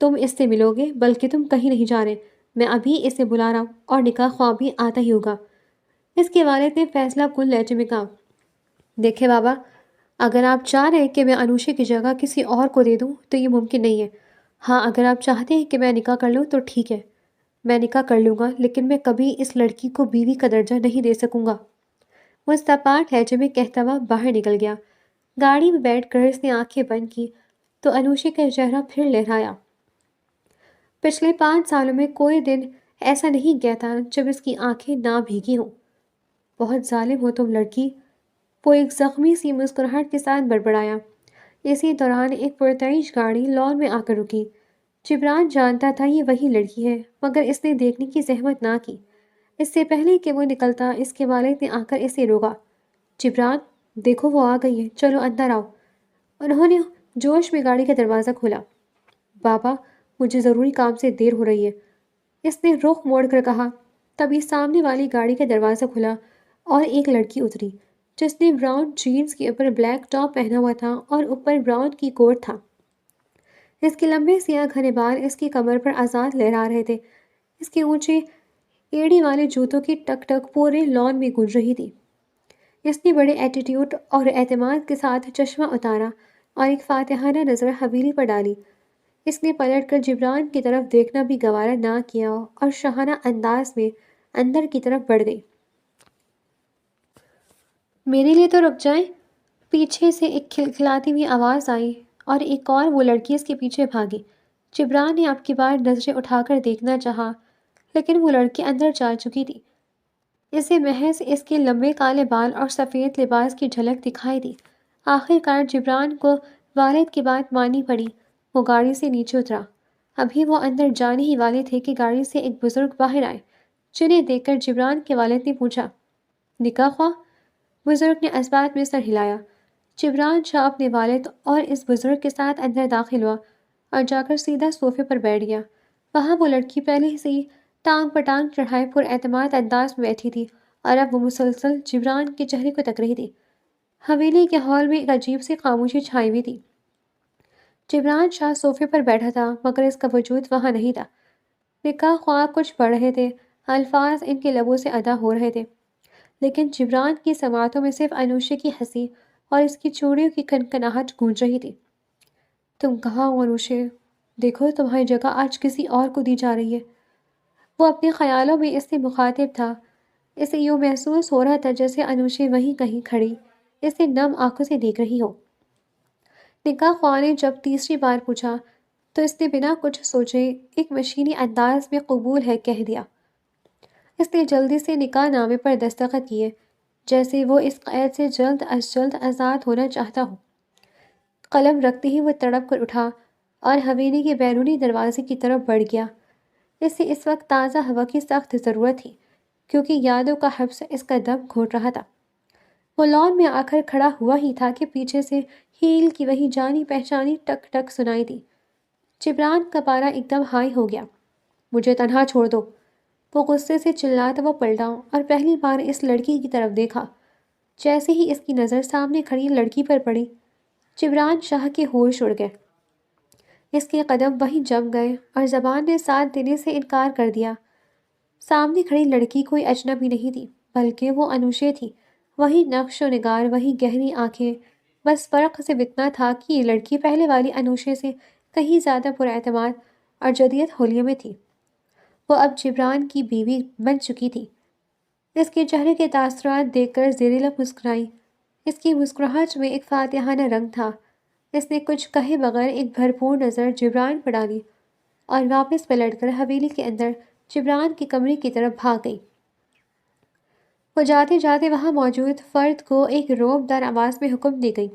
تم اس سے ملو گے، بلکہ تم کہیں نہیں جا رہے، میں ابھی اسے بلا رہا ہوں اور نکاح خواب بھی آتا ہی ہوگا۔ اس کے والد نے فیصلہ کن لہجے میں کہا، دیکھیں بابا، اگر آپ چاہ رہے ہیں کہ میں انوشے کی جگہ کسی اور کو دے دوں تو یہ ممکن نہیں ہے۔ ہاں، اگر آپ چاہتے ہیں کہ میں نکاح کر لوں تو ٹھیک ہے، میں نکاح کر لوں گا، لیکن میں کبھی اس لڑکی کو بیوی کا درجہ نہیں دے سکوں گا۔ وہ سپاٹ لہجے میں کہتا ہوا باہر نکل گیا۔ گاڑی میں بیٹھ کر اس نے آنکھیں بند کی تو انوشی کا چہرہ پھر لہرایا۔ پچھلے 5 سالوں میں کوئی دن ایسا نہیں گیا تھا جب اس کی آنکھیں نہ بھیگی ہوں۔ بہت ظالم ہو تم لڑکی، وہ ایک زخمی سی مسکراہٹ کے ساتھ بڑبڑایا۔ اسی دوران ایک پرتعیش گاڑی لان میں آ کر رکی۔ جبران جانتا تھا یہ وہی لڑکی ہے، مگر اس نے دیکھنے کی زحمت نہ کی۔ اس سے پہلے کہ وہ نکلتا، اس کے والد نے آ کر اسے روکا۔ جبران، دیکھو وہ آ گئی ہے، چلو اندر آؤ۔ انہوں نے جوش میں گاڑی کا دروازہ کھولا۔ بابا، مجھے ضروری کام سے دیر ہو رہی ہے، اس نے رخ موڑ کر کہا۔ تبھی سامنے والی گاڑی کا دروازہ کھلا اور ایک لڑکی اتری، جس نے براؤن جینز کے اوپر بلیک ٹاپ پہنا ہوا تھا اور اوپر براؤن کی کوٹ تھا۔ اس کے لمبے سیاہ گھنے بال اس کی کمر پر آزاد لہرا رہے تھے۔ اس کے اونچے ایڑی والے جوتوں کی ٹک ٹک پورے لان میں گونج رہی تھی۔ اس نے بڑے ایٹیٹیوڈ اور اعتماد کے ساتھ چشمہ اتارا اور ایک فاتحانہ نظر حویلی پر ڈالی۔ اس نے پلٹ کر جبران کی طرف دیکھنا بھی گوارا نہ کیا اور شاہانہ انداز میں اندر کی طرف بڑھ گئی۔ میرے لیے تو رک جائیں، پیچھے سے ایک کھلکھلاتی ہوئی آواز آئی اور ایک اور وہ لڑکی اس کے پیچھے بھاگی۔ جبران نے اب کی بار نظریں اٹھا کر دیکھنا چاہا، لیکن وہ لڑکی اندر جا چکی تھی۔ اسے محض اس کے لمبے کالے بال اور سفید لباس کی جھلک دکھائی دی۔ آخر کار جبران کو والد کی بات ماننی پڑی۔ وہ گاڑی سے نیچے اترا۔ ابھی وہ اندر جانے ہی والے تھے کہ گاڑی سے ایک بزرگ باہر آئے، جنہیں دیکھ کر جبران کے والد نے پوچھا، نکاح خواہ؟ بزرگ نے اسبات میں سر ہلایا۔ جبران شاہ اپنے والد اور اس بزرگ کے ساتھ اندر داخل ہوا اور جا کر سیدھا صوفے پر بیٹھ گیا۔ وہاں وہ لڑکی پہلے سے ہی ٹانگ پر ٹانگ چڑھائے پر اعتماد انداز میں بیٹھی تھی اور اب وہ مسلسل جبران کے چہرے کو تک رہی تھی۔ حویلی کے ہال میں ایک عجیب سی خاموشی چھائی ہوئی تھی۔ جبران شاہ صوفے پر بیٹھا تھا، مگر اس کا وجود وہاں نہیں تھا۔ نکاح خواہ کچھ پڑھ رہے تھے، الفاظ ان کے لبوں سے ادا ہو رہے تھے، لیکن جبران کی سماعتوں میں صرف انوشے کی ہنسی اور اس کی چوڑیوں کی کھنکھناہٹ گونج رہی تھی۔ تم کہاں ہو انوشے؟ دیکھو تمہاری جگہ آج کسی اور کو دی جا رہی ہے۔ وہ اپنے خیالوں میں اس سے مخاطب تھا۔ اسے یوں محسوس ہو رہا تھا جیسے انوشے وہیں کہیں کھڑی اسے نم آنکھوں سے دیکھ رہی ہو۔ نکاح خواہ نے جب تیسری بار پوچھا تو اس نے بنا کچھ سوچے ایک مشینی انداز میں قبول ہے کہہ دیا۔ اس نے جلدی سے نکاح نامے پر دستخط کیے، جیسے وہ اس قید سے جلد از جلد آزاد ہونا چاہتا ہو۔ قلم رکھتے ہی وہ تڑپ کر اٹھا اور حویلی کے بیرونی دروازے کی طرف بڑھ گیا۔ اسے اس وقت تازہ ہوا کی سخت ضرورت تھی، کیونکہ یادوں کا حبس اس کا دم گھونٹ رہا تھا۔ وہ لان میں آ کر کھڑا ہوا ہی تھا کہ پیچھے سے ہیل کی وہی جانی پہچانی ٹک ٹک سنائی دی۔ جبران کا پارا ایک دم ہائی ہو گیا۔ مجھے تنہا چھوڑ دو، وہ غصے سے چلاتا وہ پلٹا اور پہلی بار اس لڑکی کی طرف دیکھا۔ جیسے ہی اس کی نظر سامنے کھڑی لڑکی پر پڑی، جبران شاہ کے ہوش اڑ گئے۔ اس کے قدم وہیں جم گئے اور زبان نے ساتھ دینے سے انکار کر دیا۔ سامنے کھڑی لڑکی کوئی اجنبی نہیں تھی، بلکہ وہ انوشے تھی۔ وہی نقش و نگار، وہی گہری آنکھیں، بس فرق صرف اتنا تھا کہ یہ لڑکی پہلے والی انوشے سے کہیں زیادہ پر اعتماد اور جدید حلیے میں تھی۔ وہ اب جبران کی بیوی بن چکی تھی۔ اس کے چہرے کے تاثرات دیکھ کر زیر لب مسکرائی۔ اس کی مسکراہٹ میں ایک فاتحانہ رنگ تھا۔ اس نے کچھ کہے بغیر ایک بھرپور نظر جبران پر ڈالی اور واپس پلٹ کر حویلی کے اندر جبران کے کمرے کی طرف بھاگ گئی۔ وہ جاتے جاتے وہاں موجود فرد کو ایک رعب دار آواز میں حکم دی گئی،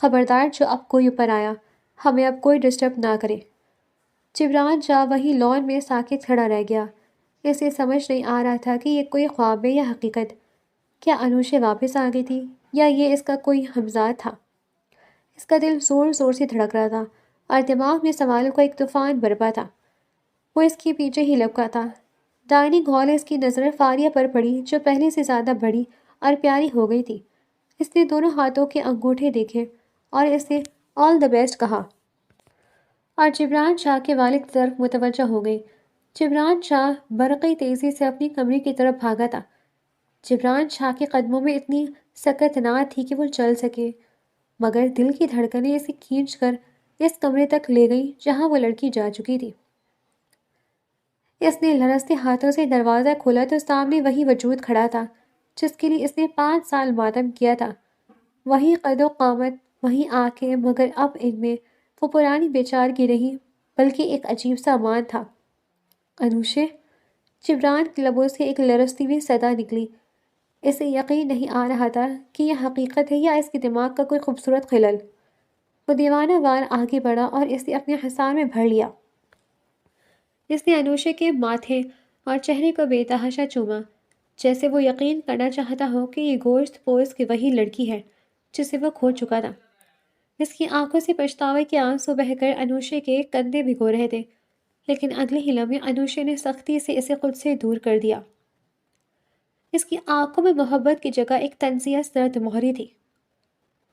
خبردار جو اب کوئی اوپر آیا، ہمیں اب کوئی ڈسٹرب نہ کرے۔ جبران شاہ وہی لان میں ساکت کھڑا رہ گیا۔ اسے سمجھ نہیں آ رہا تھا کہ یہ کوئی خواب ہے یا حقیقت۔ کیا انوشے واپس آ گئی تھی یا یہ اس کا کوئی ہمزاد تھا؟ اس کا دل زور زور سے دھڑک رہا تھا اور دماغ میں سوالوں کا ایک طوفان برپا تھا۔ وہ اس کے پیچھے ہی لپکا تھا۔ ڈائننگ ہال اس کی نظر فاریہ پر پڑی، جو پہلے سے زیادہ بڑی اور پیاری ہو گئی تھی۔ اس نے دونوں ہاتھوں کے انگوٹھے دیکھے اور اسے آل دا بیسٹ کہا اور جبران شاہ کے والد کی طرف متوجہ ہو گئی۔ جبران شاہ برقی تیزی سے اپنی کمرے کی طرف بھاگا تھا۔ جبران شاہ کے قدموں میں اتنی سکت نہ تھی کہ وہ چل سکے، مگر دل کی دھڑکنیں اسے کھینچ کر اس کمرے تک لے گئی جہاں وہ لڑکی جا چکی تھی۔ اس نے لرزتے ہاتھوں سے دروازہ کھولا تو سامنے وہی وجود کھڑا تھا جس کے لیے اس نے 5 سال ماتم کیا تھا۔ وہی قد و قامت، وہی آنکھیں، مگر اب ان میں وہ پرانی بیچارگی نہیں بلکہ ایک عجیب سا مان تھا۔ انوشے! جبران کے لبوں سے ایک لرزتی ہوئی صدا نکلی۔ اسے یقین نہیں آ رہا تھا کہ یہ حقیقت ہے یا اس کے دماغ کا کوئی خوبصورت خلل۔ وہ دیوانہ وار آگے بڑھا اور اسے اپنے حصار میں بھر لیا۔ اس نے انوشے کے ماتھے اور چہرے کو بے تحاشا چوما، جیسے وہ یقین کرنا چاہتا ہو کہ یہ گوشت پوش کی وہی لڑکی ہے جسے وہ کھو چکا تھا۔ اس کی آنکھوں سے پچھتاوے کے آنسو بہہ کر انوشے کے کندھے بھگو رہے تھے، لیکن اگلے ہی لمحے انوشے نے سختی سے اسے خود سے دور کر دیا۔ اس کی آنکھوں میں محبت کی جگہ ایک طنزیہ سرد مہری تھی۔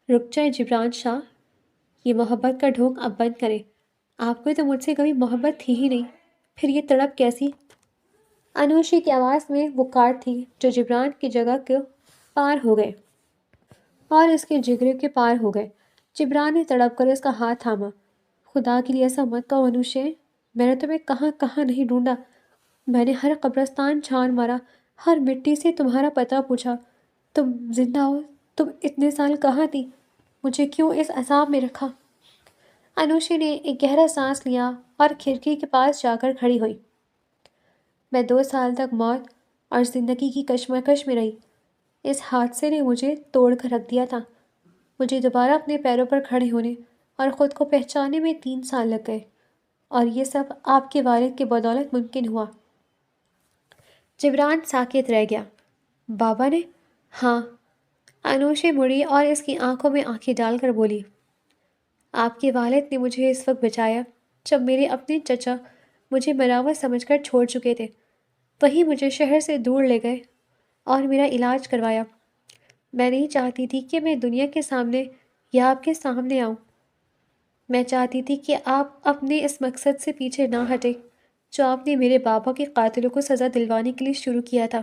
رک جائے جبران شاہ، یہ محبت کا ڈھونگ اب بند کریں۔ آپ کو تو مجھ سے کبھی محبت تھی ہی نہیں، پھر یہ تڑپ کیسی؟ انوشی کی آواز میں وہ کاٹ تھی جو جبران کی جگہ کو پار ہو گئے اور اس کے جگرے کے پار ہو گئے۔ جبران نے تڑپ کر اس کا ہاتھ تھاما۔ خدا کے لیے ایسا مت کہو انوشے، میں نے تمہیں کہاں کہاں نہیں ڈھونڈا۔ میں نے ہر قبرستان چھان مارا، ہر مٹی سے تمہارا پتہ پوچھا۔ تم زندہ ہو، تم اتنے سال کہاں تھی؟ مجھے کیوں اس عذاب میں رکھا؟ انوشی نے ایک گہرا سانس لیا اور کھڑکی کے پاس جا کر کھڑی ہوئی۔ میں 2 سال تک موت اور زندگی کی کشمکش میں رہی۔ اس حادثے نے مجھے توڑ کر رکھ دیا تھا۔ مجھے دوبارہ اپنے پیروں پر کھڑے ہونے اور خود کو پہچاننے میں 3 سال لگ گئے، اور یہ سب آپ کے والد کے بدولت ممکن ہوا۔ جبران ساکت رہ گیا۔ بابا نے؟ ہاں۔ انوشے مڑی اور اس کی آنکھوں میں آنکھیں ڈال کر بولی، آپ کے والد نے مجھے اس وقت بچایا جب میرے اپنے چچا مجھے ملاوٹ سمجھ کر چھوڑ چکے تھے۔ وہی مجھے شہر سے دور لے گئے اور میرا علاج کروایا۔ میں نہیں چاہتی تھی کہ میں دنیا کے سامنے یا آپ کے سامنے آؤں۔ میں چاہتی تھی کہ آپ اپنے اس مقصد سے پیچھے نہ ہٹیں جو آپ نے میرے بابا کے قاتلوں کو سزا دلوانے کے لیے شروع کیا تھا۔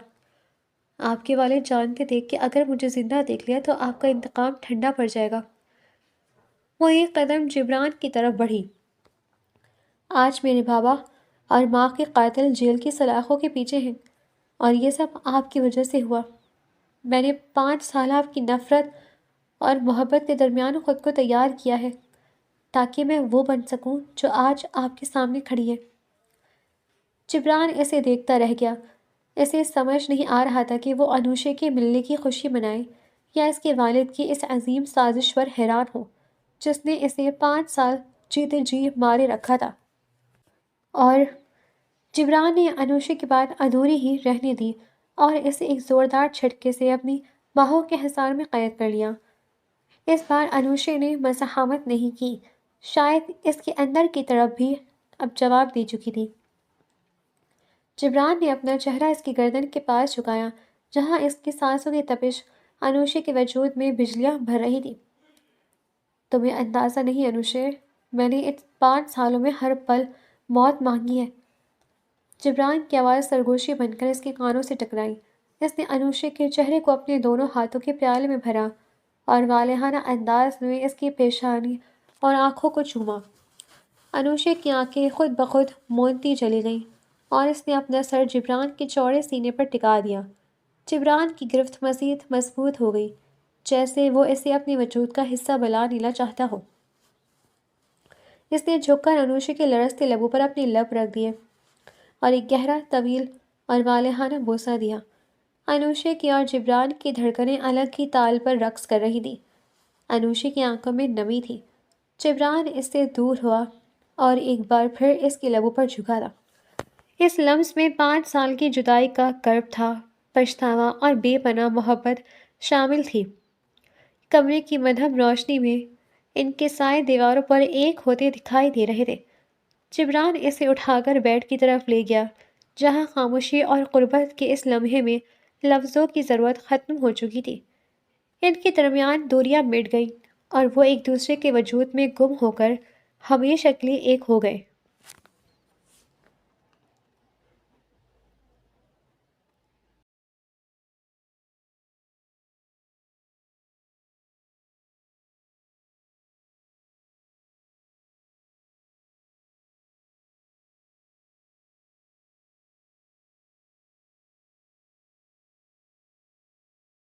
آپ کے والد جانتے تھے کہ اگر مجھے زندہ دیکھ لیا تو آپ کا انتقام ٹھنڈا پڑ جائے گا۔ وہ ایک قدم جبران کی طرف بڑھی۔ آج میرے بابا اور ماں کے قاتل جیل کی سلاخوں کے پیچھے ہیں، اور یہ سب آپ کی وجہ سے ہوا۔ میں نے 5 سال آپ کی نفرت اور محبت کے درمیان خود کو تیار کیا ہے تاکہ میں وہ بن سکوں جو آج آپ کے سامنے کھڑی ہے۔ جبران اسے دیکھتا رہ گیا۔ اسے سمجھ نہیں آ رہا تھا کہ وہ انوشے کے ملنے کی خوشی منائے یا اس کے والد کی اس عظیم سازش پر حیران ہو جس نے اسے 5 سال جیتے جی مارے رکھا تھا۔ اور جبران نے انوشے کی بات ادھوری ہی رہنے دی اور اسے ایک زوردار جھٹکے سے اپنی باہوں کے حصار میں قید کر لیا۔ اس بار انوشے نے مزاحمت نہیں کی، شاید اس کے اندر کی طرف بھی اب جواب دے چکی تھی۔ جبران نے اپنا چہرہ اس کی گردن کے پاس جھکایا جہاں اس کی سانسوں کی تپش انوشے کے وجود میں بجلیاں بھر رہی تھی۔ تمہیں اندازہ نہیں انوشے، میں نے ان 5 سالوں میں ہر پل موت مانگی ہے۔ جبران کی آواز سرگوشی بن کر اس کے کانوں سے ٹکرائی۔ اس نے انوشے کے چہرے کو اپنے دونوں ہاتھوں کے پیالے میں بھرا اور والہانہ انداز میں اس کی پیشانی اور آنکھوں کو چوما۔ انوشے کی آنکھیں خود بخود مونتی چلی گئیں اور اس نے اپنا سر جبران کے چوڑے سینے پر ٹکا دیا۔ جبران کی گرفت مزید مضبوط ہو گئی، جیسے وہ اسے اپنے وجود کا حصہ بنا لینا چاہتا ہو۔ اس نے جھک کر انوشے کے لرزتے لبوں پر اپنے لب رکھ دیے اور ایک گہرا، طویل اور والہانہ بوسہ دیا۔ انوشے کی اور جبران کی دھڑکنیں الگ ہی تال پر رقص کر رہی تھیں۔ انوشے کی آنکھوں میں نمی تھی۔ جبران اس سے دور ہوا اور ایک بار پھر اس کے لبوں پر جھکا تھا۔ اس لمس میں 5 سال کی جدائی کا کرب تھا، پچھتاوا اور بے پناہ محبت شامل تھی۔ کمرے کی مدھم روشنی میں ان کے سائے دیواروں پر ایک ہوتے دکھائی دے رہے تھے۔ جبران اسے اٹھا کر بیڈ کی طرف لے گیا جہاں خاموشی اور قربت کے اس لمحے میں لفظوں کی ضرورت ختم ہو چکی تھی۔ ان کے درمیان دوریاں مٹ گئیں اور وہ ایک دوسرے کے وجود میں گم ہو کر ہمیشہ کے لیے ایک ہو گئے۔